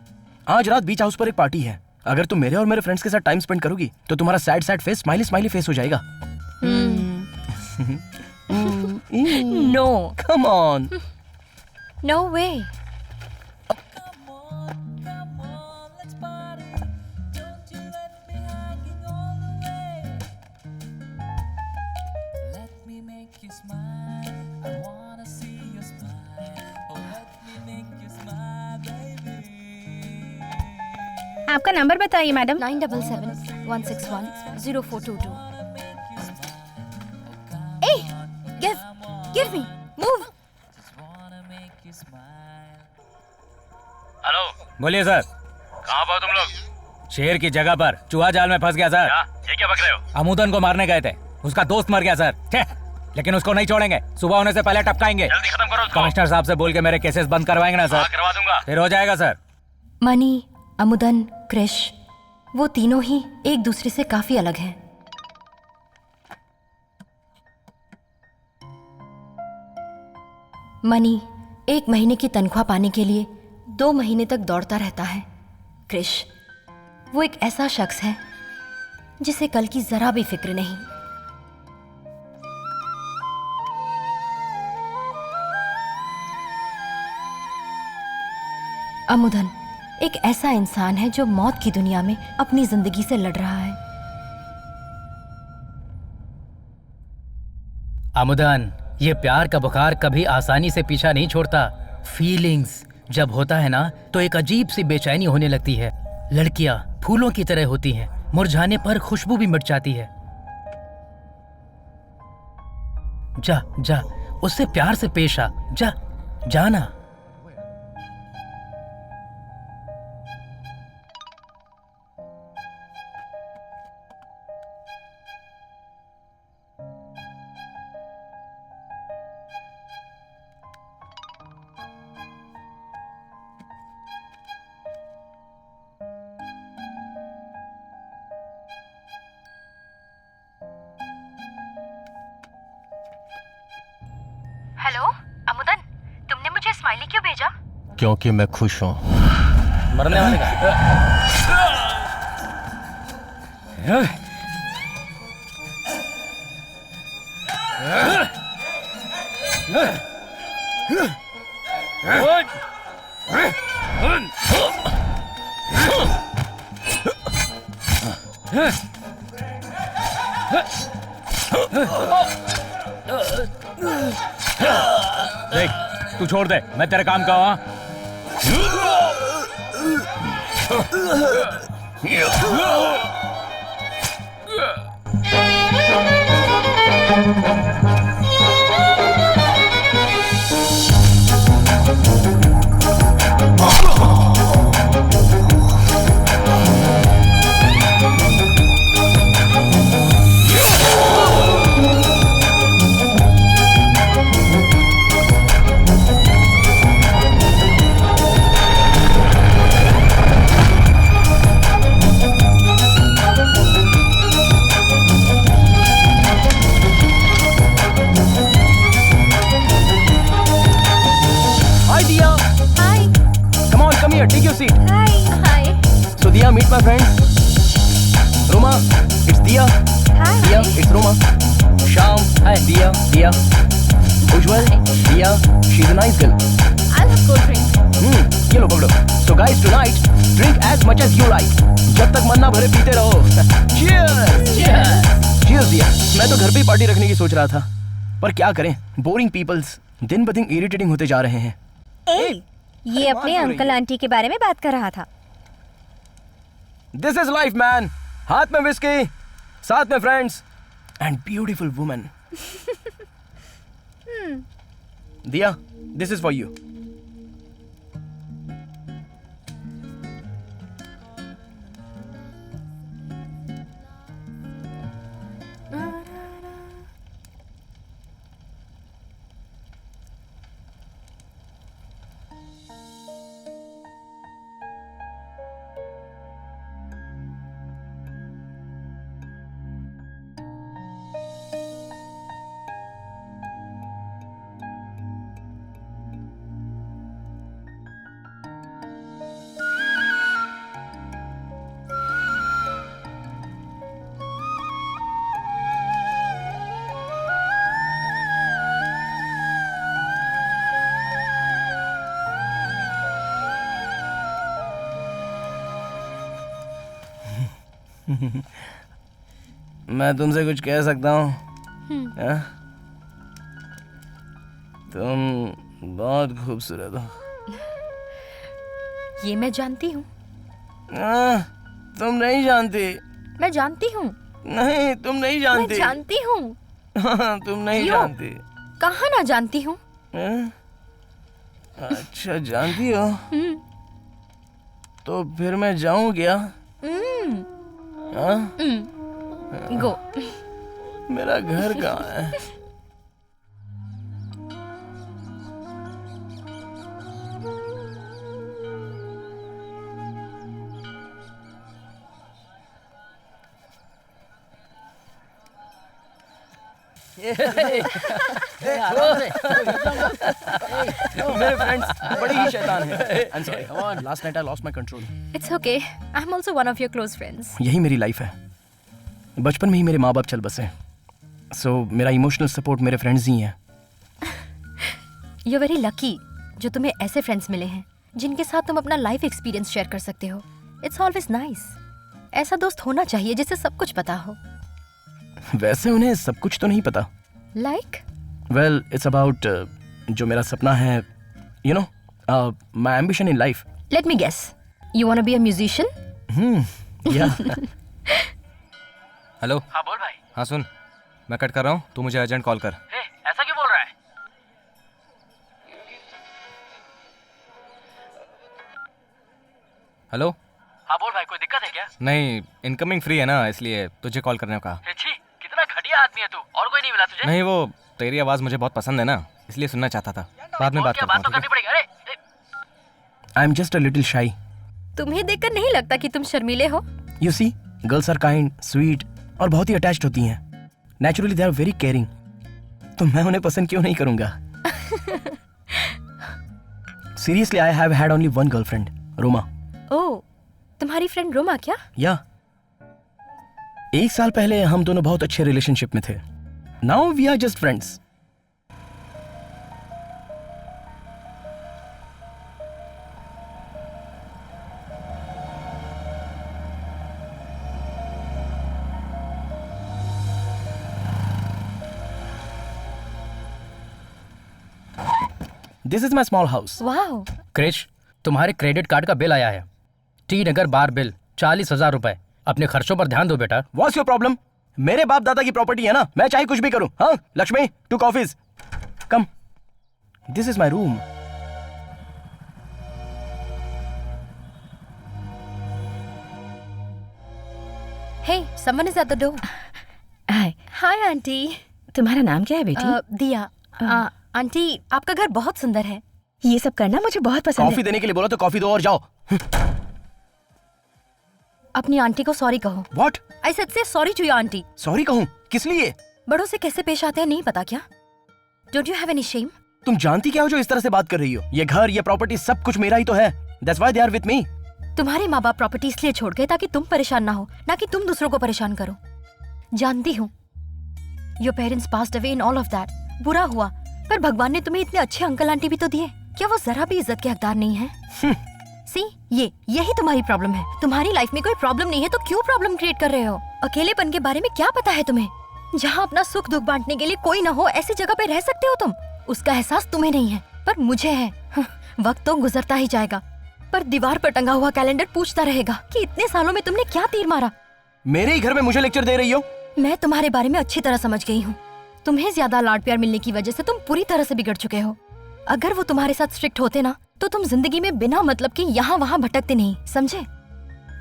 आज रात बीच हाउस पर एक पार्टी है। अगर तुम मेरे और मेरे फ्रेंड्स के साथ टाइम स्पेंड करोगी तो तुम्हारा sad sad face smiley smiley face हो जाएगा। No, come on. No way. आपका नंबर बताइए मैडम। 9771610422। ए, give me, move। हेलो, बोलिए सर। कहाँ पर हो तुम लोग? शेर की जगह पर चूहा जाल में फंस गया सर। ये क्या बक रहे हो? अमूदन को मारने गए थे, उसका दोस्त मर गया सर। छे, लेकिन उसको नहीं छोड़ेंगे, सुबह होने से पहले टपकाएंगे। जल्दी खत्म करो उसको। कमिश्नर साहब से बोल के मेरे केसेस बंद करवाएंगे ना सर? हाँ, करवा दूंगा। फिर हो जाएगा सर। मनी, अमुदन, क्रिश, वो तीनों ही एक दूसरे से काफी अलग हैं। मनी 1 महीने की तनख्वाह पाने के लिए 2 महीने तक दौड़ता रहता है। क्रिश, वो एक ऐसा शख्स है जिसे कल की जरा भी फिक्र नहीं। अमुदन एक ऐसा इंसान है जो मौत की दुनिया में अपनी जिंदगी से लड़ रहा है। अमुदन, ये प्यार का बुखार कभी आसानी से पीछा नहीं छोड़ता। फीलिंग्स जब होता है ना तो एक अजीब सी बेचैनी होने लगती है। लड़कियां फूलों की तरह होती हैं, मुरझाने पर खुशबू भी मिट जाती है। जा जा, उससे प्यार से पेश आ। जा जाना। क्यों भेजा? क्योंकि मैं खुश हूँ। मरने वाले का। देख, तू छोड़ दे, मैं तेरे काम का हूँ। Hi Diya. Hi. Come on, come here. Take your seat. Hi. Hi. So Diya, meet my friend. Roma, it's Diya. Hi. Diya, it's Roma. Sham. Hi. Diya. Diya. Ujjwal. Diya. She's a nice girl. I'll have cold drink. ये लो पकड़ो. So guys, tonight, drink as much as you like. जब तक मन ना भरे पीते रहो. Cheers. Cheers. Cheers Diya. मैं तो घर पे ही पार्टी रखने की सोच रहा था, पर क्या करें? बोरिंग पीपल्स दिन ब दिन इरिटेटिंग होते जा रहे हैं. ए, ये अपने अंकल आंटी के बारे में बात कर रहा था. This is life, man. हाथ में विस्की, साथ में friends, and beautiful woman. Diya, this is for you. मैं तुमसे कुछ कह सकता हूँ? तुम बहुत खूबसूरत हो। ये मैं जानती हूँ। तुम नहीं जानती। मैं जानती हूँ। नहीं, तुम नहीं जानती। मैं जानती हूँ। तुम नहीं क्यों? जानती। कहाँ ना जानती हूँ? अच्छा, जानती हो? तो फिर मैं जाऊँ क्या? गो। मेरा घर कहाँ है? मेरे फ्रेंड्स बड़ी ही शैतान हैं। I'm sorry. Last night I lost my control. It's okay. I'm also one of your close friends. यही मेरी लाइफ है। बचपन में ही मेरे माँ बाप चल बसे, सो मेरा इमोशनल सपोर्ट मेरे फ्रेंड्स ही हैं। You're very lucky जो तुम्हें ऐसे फ्रेंड्स मिले हैं जिनके साथ तुम अपना लाइफ एक्सपीरियंस शेयर कर सकते हो। It's always nice. ऐसा दोस्त होना चाहिए जिसे सब कुछ पता हो। वैसे उन्हें सब कुछ तो नहीं पता। Like? Well, it's about जो मेरा सपना है, you know, my ambition in life. Let me guess. You wanna be a musician? Yeah. Hello. हाँ बोल भाई। हाँ सुन, मैं कट कर रहा हूँ, तू मुझे अर्जेंट कॉल कर। ऐसा क्यों बोल रहा है? हेलो। हाँ बोल भाई, कोई दिक्कत है क्या? नहीं, इनकमिंग फ्री है ना, इसलिए तुझे कॉल करने को कहा। छी, कितना घटिया आदमी है तू। और कोई नहीं मिला तुझे? नहीं, वो तेरी आवाज मुझे बहुत पसंद है ना, इसलिए सुनना चाहता था। बाद में बात करता हूँ। बात तो करनी पड़ेगी। अरे I'm just a little shy. तुम्हें देखकर नहीं लगता कि तुम शर्मीले हो। You see, girls are kind, sweet और बहुत ही अटैच्ड होती हैं। Naturally they are very caring. तो मैं उन्हें पसंद क्यों नहीं करूँगा? Seriously, I have had only one girlfriend, Roma. ओह, तुम्हारी फ्रेंड रोमा क्या? या 1 साल पहले हम दोनों बहुत अच्छे रिलेशनशिप में थे. Now we are just friends. This is my small house. Wow. Krish, तुम्हारे क्रेडिट कार्ड का बिल आया है. टी नगर बार बिल 40,000 रुपए. अपने खर्चों पर ध्यान दो बेटा. What's your problem? मेरे बाप दादा की प्रॉपर्टी है ना, मैं चाहे कुछ भी करूं. हाँ Lakshmi, 2 coffees. Come. This is my room. Hey, someone is at the door. Hi. Hi aunty. तुम्हारा नाम क्या है बेटी? दिया. आंटी, आपका घर बहुत सुंदर है. ये सब करना मुझे बहुत पसंद कॉफी देने के लिए बोला तो कॉफी दो और जाओ. अपनी आंटी को सॉरी कहो. What? I said say sorry to your auntie. Sorry कहूं? किस लिए? बड़ों से कैसे पेश आते हैं नहीं पता क्या? Don't you have any shame? तुम जानती क्या हो जो इस तरह से बात कर रही हो? ये घर, ये प्रॉपर्टी सब कुछ मेरा ही तो है. That's why they are with me. तुम्हारे माँ बाप प्रॉपर्टी इसलिए छोड़ गए ताकि तुम परेशान ना हो, ना कि तुम दूसरों को परेशान करो. जानती हूँ. Your parents passed away in all of that. बुरा हुआ, पर भगवान ने तुम्हें इतने अच्छे अंकल आंटी भी तो दिए. क्या वो जरा भी इज्जत के हकदार नहीं है? सी, यही तुम्हारी प्रॉब्लम है. तुम्हारी लाइफ में कोई प्रॉब्लम नहीं है तो क्यों प्रॉब्लम क्रिएट कर रहे हो? अकेलेपन के बारे में क्या पता है तुम्हें? जहाँ अपना सुख दुख बांटने के लिए कोई ना हो, ऐसी जगह पे रह सकते हो तुम. उसका एहसास तुम्हें नहीं है, पर मुझे है. वक्त तो गुजरता ही जाएगा, पर दीवार पर टंगा हुआ कैलेंडर पूछता रहेगा कि इतने सालों में तुमने क्या तीर मारा. मेरे ही घर में मुझे लेक्चर दे रही हो? मैं तुम्हारे बारे में अच्छी तरह समझ गई हूँ. तुम्हें ज्यादा लाड प्यार मिलने की वजह से तुम पूरी तरह से बिगड़ चुके हो. अगर वो तुम्हारे साथ स्ट्रिक्ट होते ना, तो तुम जिंदगी में बिना मतलब के यहाँ वहाँ भटकते नहीं. समझे?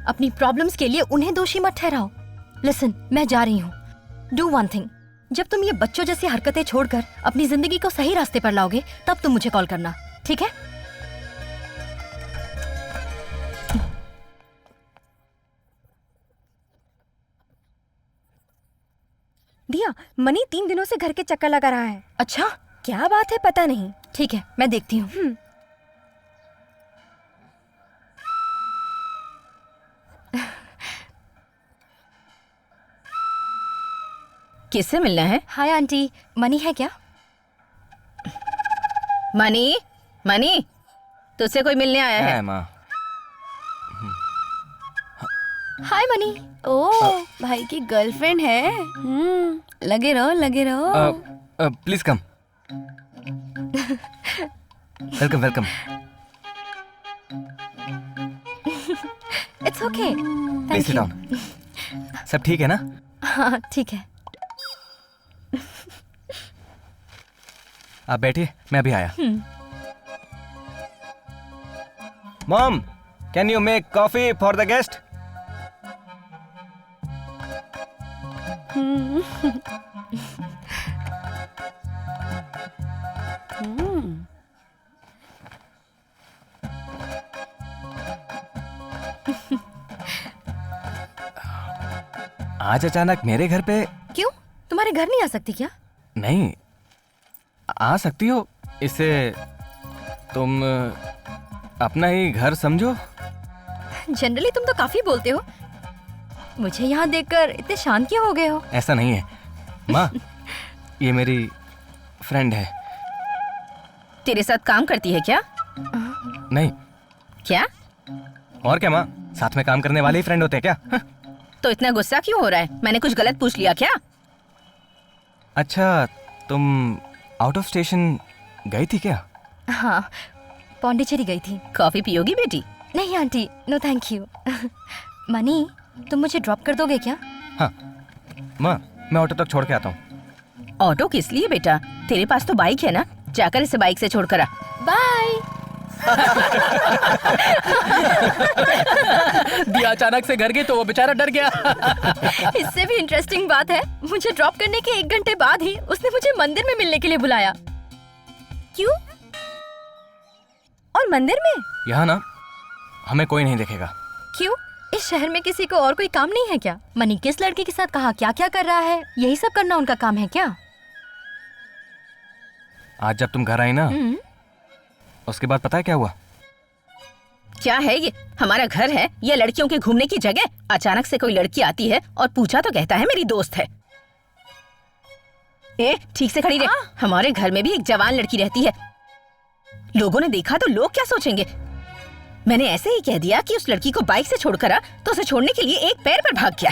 अपनी प्रॉब्लम्स के लिए उन्हें दोषी मत ठहराओ. लिसन, मैं जा रही हूँ. Do one thing. जब तुम ये बच्चों जैसी हरकतें छोड़कर अपनी जिंदगी को सही रास्ते पर लाओगे, तब तुम मुझे कॉल करना. ठीक है? दिया, मनी 3 दिनों से घर के चक्कर लगा रहा है. अच्छा, क्या बात है पता नहीं. ठीक है, मैं देखती हूँ. किससे मिलना है? हाय आंटी, मनी है क्या? मनी, मनी, तुझसे कोई मिलने आया है. माँ. हाय मनी. ओह, भाई की गर्लफ्रेंड है. लगे रहो, लगे रहो. Please come. Welcome welcome. It's okay. Please sit down. सब ठीक है ना? हाँ ठीक है. आप बैठिए, मैं अभी आया. Mom, can you make coffee for the guest? आज अचानक मेरे घर पे? क्यों? तुम्हारे घर नहीं आ सकती क्या? नहीं, आ सकती हो. इससे तुम अपना ही घर समझो. जनरली तुम तो काफी बोलते हो. मुझे यहाँ देखकर इतने शांत क्यों हो गए हो? ऐसा नहीं है माँ, ये मेरी फ्रेंड है. तेरे साथ काम करती है क्या? नहीं. क्या? और क्या माँ, साथ में काम करने वाले ही फ्रेंड होते हैं क्या? तो इतना गुस्सा क्यों हो रहा है? मैंने कुछ गलत पूछ लिया क्या? अच्छा, तुम आउट ऑफ स्टेशन गई थी क्या? हाँ, पौंडीचेरी गई थी. कॉफी पियोगी बेटी? नहीं आंटी, नो थैंक यू. मनी, तुम मुझे ड्रॉप कर दोगे क्या? हाँ माँ, मैं ऑटो तक छोड़ के आता हूँ. ऑटो किस लिए बेटा? तेरे पास तो बाइक है ना, जाकर इसे बाइक से छोड़कर आ. बाय. दिया अचानक से घर गई तो वो बेचारा डर गया. इससे भी इंटरेस्टिंग बात है, मुझे ड्रॉप करने के 1 घंटे बाद ही उसने मुझे मंदिर में मिलने के लिए बुलाया. क्यों? और मंदिर में? यहाँ ना हमें कोई नहीं देखेगा. क्यों? इस शहर में किसी को और कोई काम नहीं है क्या? मनी किस लड़के के साथ कहाँ क्या क्या कर रहा है, यही सब करना उनका काम है क्या? आज जब तुम घर आई ना, उसके बाद पता है क्या हुआ? क्या है ये? हमारा घर है या लड़कियों के घूमने की जगह? अचानक से कोई लड़की आती है और पूछा तो कहता है मेरी दोस्त है। ए, ठीक से खड़ी रह। हमारे घर में भी एक जवान लड़की रहती है। लोगों ने देखा तो लोग क्या सोचेंगे? मैंने ऐसे ही कह दिया कि उस लड़की को बाइक से छोड़कर आ, तो उसे छोड़ने के लिए एक पैर पर भाग गया।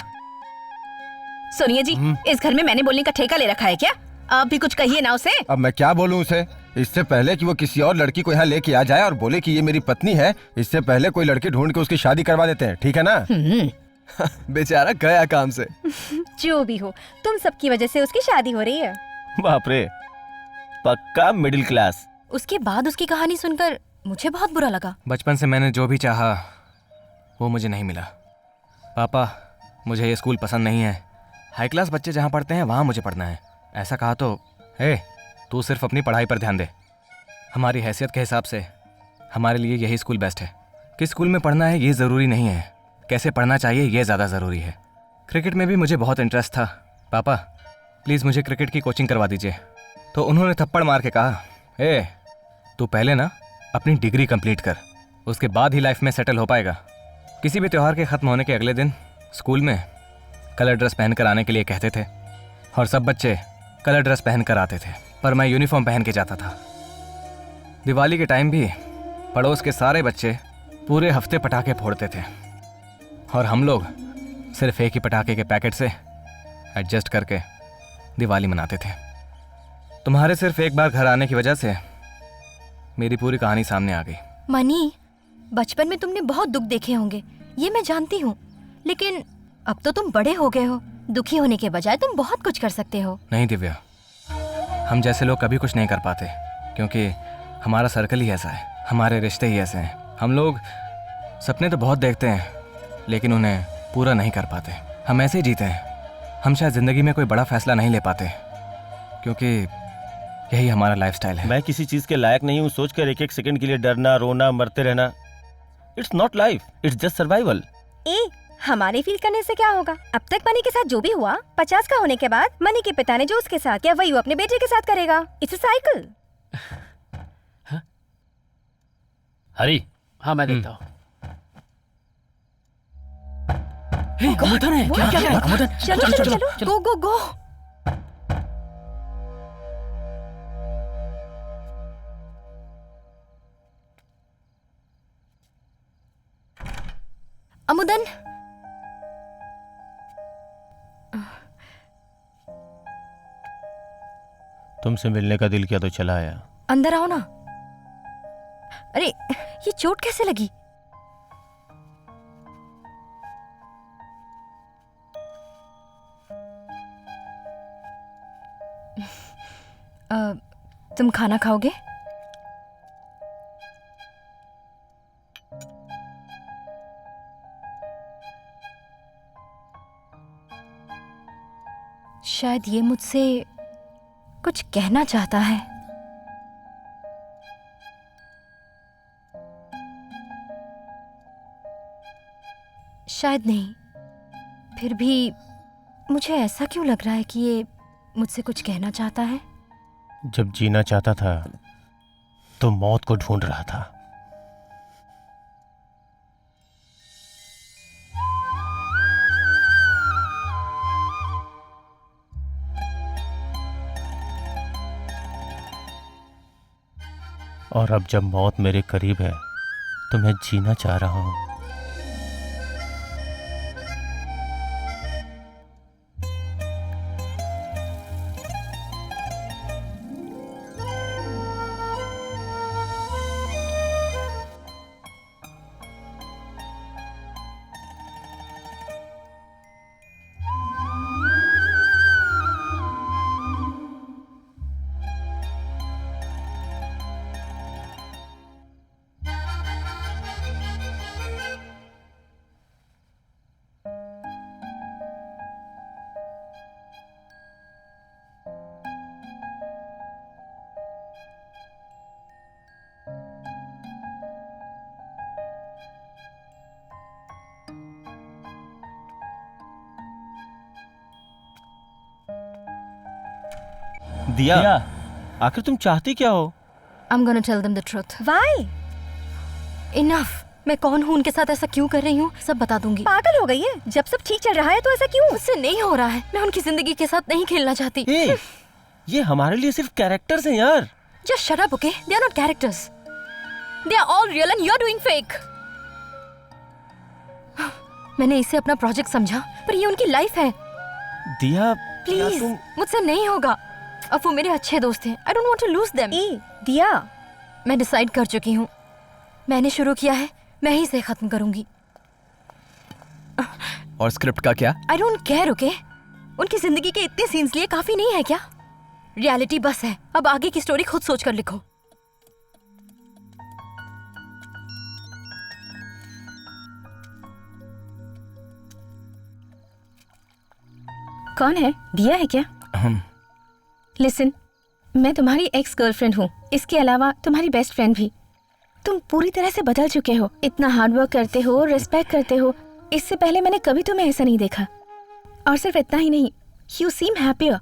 सुनिए जी, इस घर में मैंने बोलने का ठेका ले रखा है क्या? आप भी कुछ कहिए ना उसे। अब मैं क्या बोलूं उसे? इससे पहले कि वो किसी और लड़की को यहाँ लेके आ जाए और बोले कि ये मेरी पत्नी है, इससे पहले कोई लड़की ढूंढ के उसकी शादी करवा देते हैं, ठीक है ना? बेचारा गया काम से। जो भी हो, तुम सबकी वजह से उसकी शादी हो रही है। बाप रे, पक्का मिडिल क्लास। उसके बाद उसकी कहानी सुनकर मुझे बहुत बुरा लगा। बचपन से मैंने जो भी चाहा वो मुझे नहीं मिला। पापा, मुझे ये स्कूल पसंद नहीं है। हाई क्लास बच्चे जहाँ पढ़ते हैं वहाँ मुझे पढ़ना है। ऐसा कहा तो तू सिर्फ अपनी पढ़ाई पर ध्यान दे। हमारी हैसियत के हिसाब से हमारे लिए यही स्कूल बेस्ट है। किस स्कूल में पढ़ना है ये ज़रूरी नहीं है, कैसे पढ़ना चाहिए ये ज़्यादा ज़रूरी है। क्रिकेट में भी मुझे बहुत इंटरेस्ट था। पापा, प्लीज़ मुझे क्रिकेट की कोचिंग करवा दीजिए। तो उन्होंने थप्पड़ मार के कहा, तू पहले ना अपनी डिग्री कंप्लीट कर, उसके बाद ही लाइफ में सेटल हो पाएगा। किसी भी त्यौहार के ख़त्म होने के अगले दिन स्कूल में कलर ड्रेस पहन कर आने के लिए कहते थे और सब बच्चे कलर ड्रेस पहन कर आते थे, पर मैं यूनिफॉर्म पहन के जाता था। दिवाली के टाइम भी पड़ोस के सारे बच्चे पूरे हफ्ते पटाखे फोड़ते थे और हम लोग सिर्फ एक ही पटाखे के पैकेट से एडजस्ट करके दिवाली मनाते थे। तुम्हारे सिर्फ एक बार घर आने की वजह से मेरी पूरी कहानी सामने आ गई। मनी, बचपन में तुमने बहुत दुख देखे होंगे, ये मैं जानती हूँ, लेकिन अब तो तुम बड़े हो गए हो। दुखी होने के बजाय तुम बहुत कुछ कर सकते हो। नहीं दिव्या, हम जैसे लोग कभी कुछ नहीं कर पाते क्योंकि हमारा सर्कल ही ऐसा है, हमारे रिश्ते ही ऐसे हैं। हम लोग सपने तो बहुत देखते हैं लेकिन उन्हें पूरा नहीं कर पाते। हम ऐसे ही जीते हैं। हम शायद ज़िंदगी में कोई बड़ा फैसला नहीं ले पाते क्योंकि यही हमारा लाइफस्टाइल है। मैं किसी चीज के लायक नहीं हूँ सोचकर एक एक सेकंड के लिए डरना, रोना, मरते रहना, it's not life, it's just survival. हमारे फील करने से क्या होगा? अब तक मनी के साथ जो भी हुआ, 50 का होने के बाद मनी के पिता ने जो उसके साथ किया वही वो अपने बेटे के साथ करेगा। It's a cycle. हरी, हाँ मैं देखता हूँ। अमुदन है क्या? अमुदन, चलो गो गो गो। अमुदन, तुमसे मिलने का दिल किया तो चला आया। अंदर आओ ना। अरे ये चोट कैसे लगी? तुम खाना खाओगे? शायद ये मुझसे कुछ कहना चाहता है। शायद नहीं, फिर भी मुझे ऐसा क्यों लग रहा है कि ये मुझसे कुछ कहना चाहता है। जब जीना चाहता था तो मौत को ढूंढ रहा था। और अब जब मौत मेरे करीब है तो मैं जीना चाह रहा हूं। दिया, आखिर तुम चाहती क्या हो? I'm gonna tell them the truth. Why? Enough. मैं कौन हूँ, उनके साथ ऐसा क्यों कर रही हूँ, सब बता दूंगी। पागल हो गई है? जब सब ठीक चल रहा है तो ऐसा क्यों? मुझसे नहीं हो रहा है, मैं उनकी जिंदगी के साथ नहीं खेलना चाहती। ये हमारे लिए सिर्फ कैरेक्टर्स हैं यार। Just shut up, okay? They are not characters. They are all real and you are doing fake. मैंने इसे अपना प्रोजेक्ट समझा, पर ये उनकी लाइफ है। दिया, प्लीज, मुझसे नहीं होगा। अब वो मेरे अच्छे दोस्त हैं। I don't want to lose them. दिया, मैं डिसाइड कर चुकी हूँ। मैंने शुरू किया है, मैं ही से खत्म करूंगी। और स्क्रिप्ट का क्या? I don't care, okay? उनकी जिंदगी के इतने सीन्स लिए काफी नहीं है क्या? रियलिटी बस है, अब आगे की स्टोरी खुद सोच कर लिखो। कौन है? दिया है क्या? लिसन, मैं तुम्हारी एक्स गर्लफ्रेंड हूँ, इसके अलावा तुम्हारी बेस्ट फ्रेंड भी। तुम पूरी तरह से बदल चुके हो, इतना हार्ड वर्क करते हो, रिस्पेक्ट करते हो। इससे पहले मैंने कभी तुम्हें ऐसा नहीं देखा। और सिर्फ इतना ही नहीं, यू सीम हैप्पियर।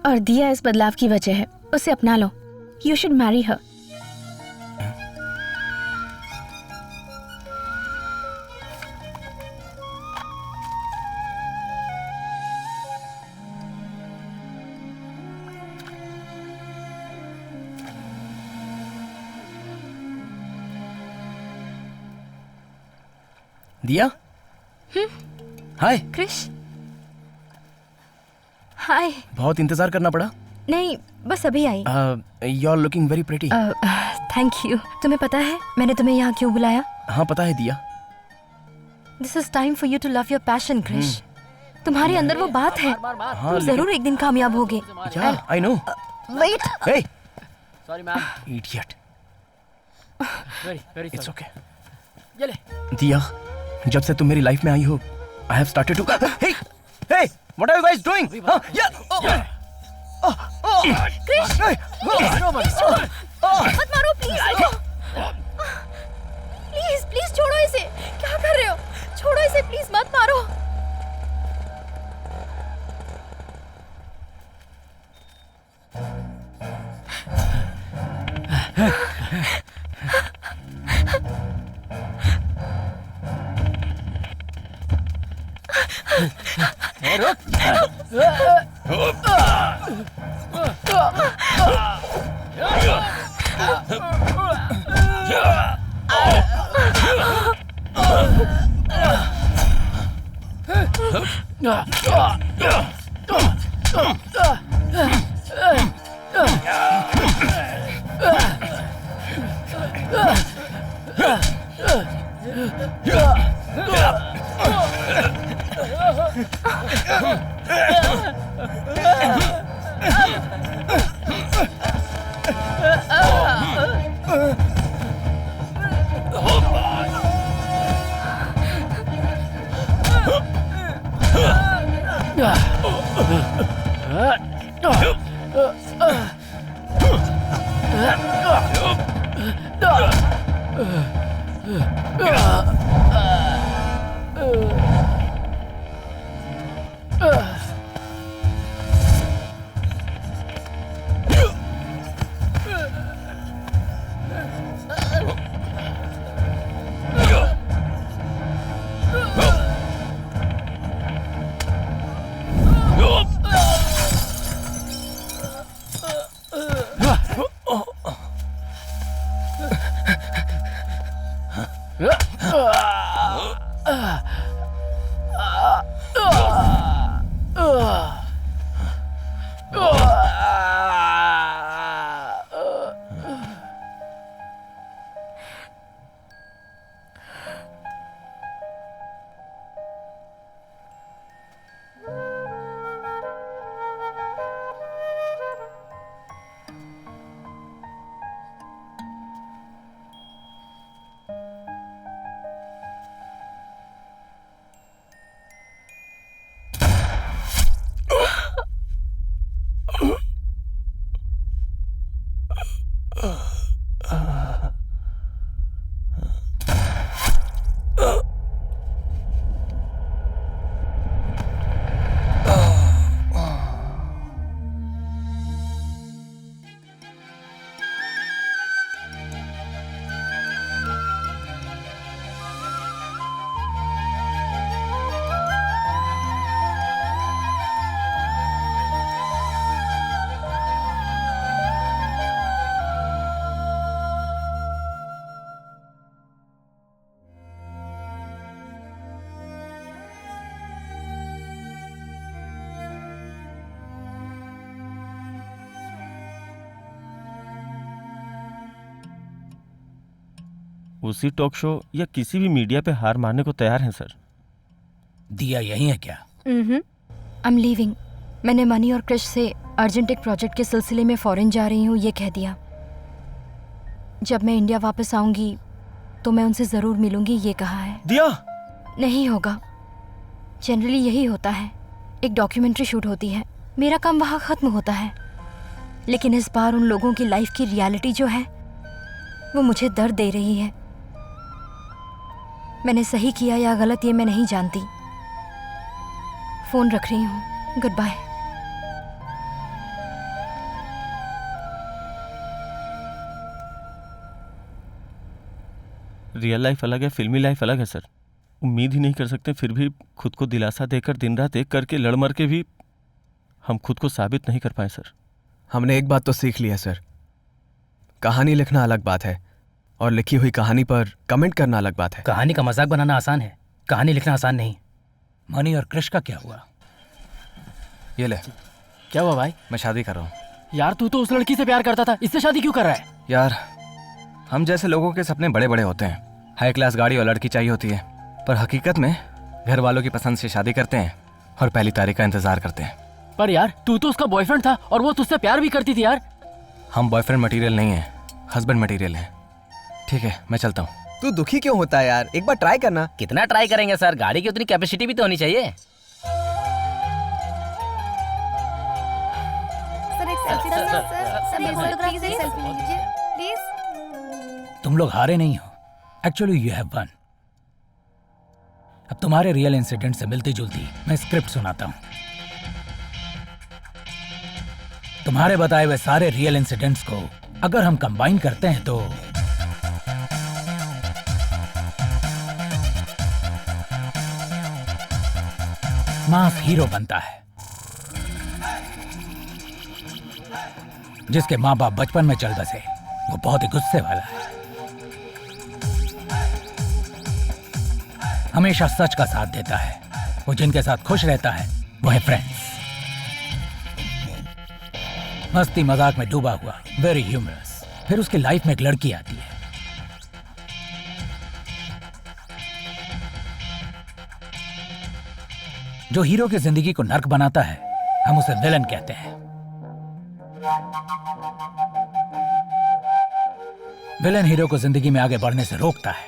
और दिया इस बदलाव की वजह है, उसे अपना लो। You should marry her. Diya, hi. Krrish, हाय। बहुत इंतजार करना पड़ा। नहीं, बस अभी आई। You are looking very pretty. Thank you. तुम्हें पता है मैंने तुम्हें यहाँ क्यों बुलाया? हाँ पता है दिया। This is time for you to love your passion, Krish. तुम्हारे अंदर वो बात है, हाँ, तुम जरूर एक दिन कामयाब होगे। I know. Wait. Hey, sorry ma'am. Idiot. Very it's okay. ये ले। दिया, जब से तुम मेरी लाइफ में आई हो, I have started to hey hey what are you guys doing? Krish, मत मारो प्लीज। प्लीज प्लीज छोड़ो इसे। क्या कर रहे हो? छोड़ो इसे प्लीज, मत मारो। उसी टॉक शो या किसी भी मीडिया पे हार मानने को तैयार हैं सर। दिया यही है क्या? I am leaving. मैंने मनी और क्रिश से अर्जेंट एक प्रोजेक्ट के सिलसिले में फॉरेन जा रही हूँ ये कह दिया। जब मैं इंडिया वापस आऊंगी तो मैं उनसे ज़रूर मिलूंगी ये कहा है। दिया नहीं होगा। जनरली यही होता है, एक डॉक्यूमेंट्री शूट होती है, मेरा काम वहाँ ख़त्म होता है, लेकिन इस बार उन लोगों की लाइफ की रियलिटी जो है वो मुझे दर्द दे रही है। मैंने सही किया या गलत ये मैं नहीं जानती। फ़ोन रख रही हूँ। Good bye. रियल लाइफ अलग है, फिल्मी लाइफ अलग है सर। उम्मीद ही नहीं कर सकते, फिर भी खुद को दिलासा देकर दिन रात एक करके लड़ मर के भी हम खुद को साबित नहीं कर पाए सर। हमने एक बात तो सीख लिया सर, कहानी लिखना अलग बात है और लिखी हुई कहानी पर कमेंट करना अलग बात है। कहानी का मजाक बनाना आसान है, कहानी लिखना आसान नहीं। मनी और क्रिश का क्या हुआ? ये ले। क्या हुआ भाई? मैं शादी कर रहा हूँ। यार तू तो उस लड़की से प्यार करता था, इससे शादी क्यों कर रहा है? यार हम जैसे लोगों के सपने बड़े बड़े होते हैं, हाई क्लास गाड़ी और लड़की चाहिए होती है, पर हकीकत में घर वालों की पसंद से शादी करते हैं और पहली तारीख का इंतजार करते हैं। पर यार तू तो उसका बॉयफ्रेंड था और वो तुझसे प्यार भी करती थी यार। हम बॉयफ्रेंड मटेरियल नहीं है, हस्बैंड मटेरियल है। ठीक है मैं चलता हूँ। तू दुखी क्यों होता है यार, एक बार ट्राई करना। कितना ट्राई करेंगे सर, गाड़ी की उतनी कैपेसिटी भी तो होनी चाहिए। तुम लोग हारे नहीं हो, एक्चुअली यू हैव वन। अब तुम्हारे रियल इंसिडेंट से मिलती जुलती मैं स्क्रिप्ट सुनाता हूं। तुम्हारे बताए हुए सारे रियल इंसिडेंट्स को अगर हम कंबाइन करते हैं तो मास हीरो बनता है, जिसके माँ बाप बचपन में चल बसे, वो बहुत ही गुस्से वाला है, हमेशा सच का साथ देता है, वो जिनके साथ खुश रहता है वो है फ्रेंड्स, मस्ती मजाक में डूबा हुआ, वेरी ह्यूमरस। फिर उसकी लाइफ में एक लड़की आती है, जो हीरो की जिंदगी को नर्क बनाता है, हम उसे विलन कहते हैं। विलन हीरो को जिंदगी में आगे बढ़ने से रोकता है,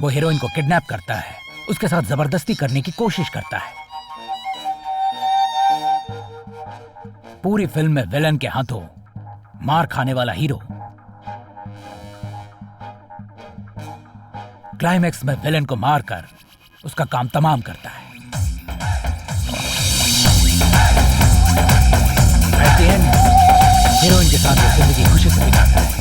वो हीरोइन को किडनैप करता है, उसके साथ जबरदस्ती करने की कोशिश करता है। पूरी फिल्म में विलन के हाथों मार खाने वाला हीरो क्लाइमैक्स में विलन को मारकर उसका काम तमाम करता है। एट द एंड हीरोइन के साथ वो जिंदगी खुशी से बिताता है।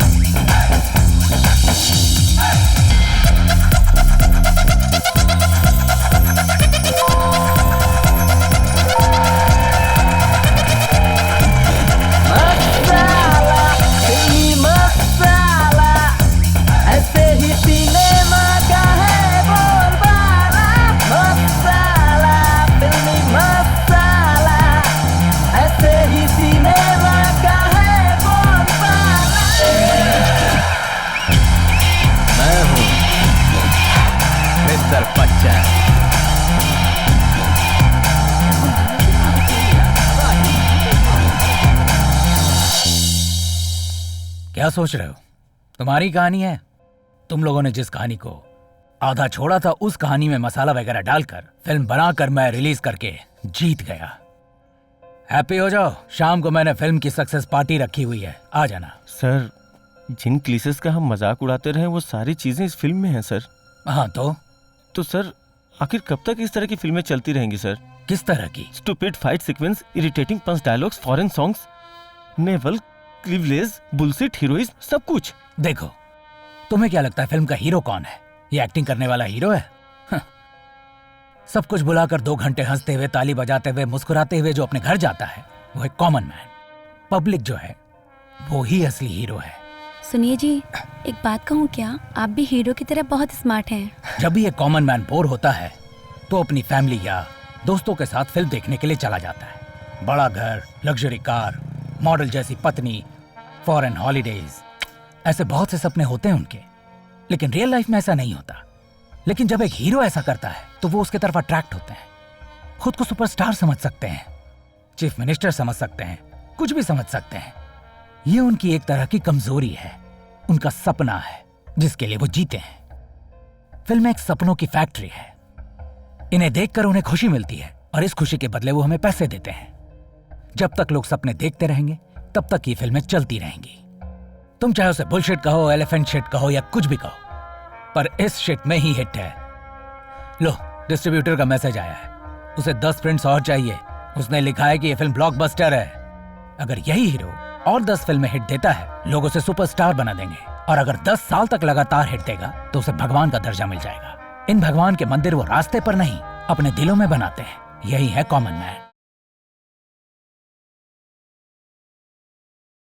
क्या सोच रहे हो? तुम्हारी कहानी है। तुम लोगों ने जिस कहानी को आधा छोड़ा था, उस कहानी में मसाला वगैरह डालकर फिल्म बनाकर मैं रिलीज करके जीत गया। हैप्पी हो जाओ, शाम को मैंने फिल्म की सक्सेस पार्टी रखी हुई है, आ जाना। सर जिन क्लीसेस का हम मजाक उड़ाते रहे वो सारी चीजें इस फिल्म में हैं सर। हाँ तो सर आखिर कब तक इस तरह की फिल्में चलती रहेंगी सर? किस तरह की? Stupid fight sequence, irritating punch dialogues, foreign songs, navel cleavage, bullshit heroism, सब कुछ। देखो तुम्हें क्या लगता है फिल्म का हीरो कौन है? ये एक्टिंग करने वाला हीरो है? सब कुछ बुलाकर 2 घंटे हंसते हुए, ताली बजाते हुए, मुस्कुराते हुए जो अपने घर जाता है वो एक कॉमन मैन। पब्लिक जो है वो ही असली हीरो है। सुनिए जी, एक बात कहूँ क्या? आप भी हीरो की तरह बहुत स्मार्ट हैं। जब भी एक कॉमन मैन बोर होता है तो अपनी फैमिली या दोस्तों के साथ फिल्म देखने के लिए चला जाता है। बड़ा घर, लग्जरी कार, मॉडल जैसी पत्नी, फॉरेन हॉलीडेज, ऐसे बहुत से सपने होते हैं उनके, लेकिन रियल लाइफ में ऐसा नहीं होता। लेकिन जब एक हीरो ऐसा करता है तो वो उसके तरफ अट्रैक्ट होते हैं, खुद को सुपरस्टार समझ सकते हैं, चीफ मिनिस्टर समझ सकते हैं, कुछ भी समझ सकते हैं। ये उनकी एक तरह की कमजोरी है, उनका सपना है जिसके लिए वो जीते हैं। फिल्म एक सपनों की फैक्ट्री है। इन्हें देखकर उन्हें खुशी मिलती है और इस खुशी के बदले वो हमें पैसे देते हैं। जब तक लोग सपने देखते रहेंगे तब तक ये फिल्में चलती रहेंगी। तुम चाहे उसे बुलशिट कहो, एलिफेंट शिट कहो या कुछ भी कहो, पर इस शिट में ही हिट है। लो, डिस्ट्रीब्यूटर का मैसेज आया है, उसे 10 प्रिंट्स और चाहिए। उसने लिखा है कि ये फिल्म ब्लॉकबस्टर है। अगर यही हीरो और 10 फिल्में हिट देता है, लोग उसे सुपरस्टार बना देंगे, और अगर 10 साल तक लगातार हिट देगा तो उसे भगवान का दर्जा मिल जाएगा। इन भगवान के मंदिर वो रास्ते पर नहीं, अपने दिलों में बनाते हैं। यही है कॉमन मैन।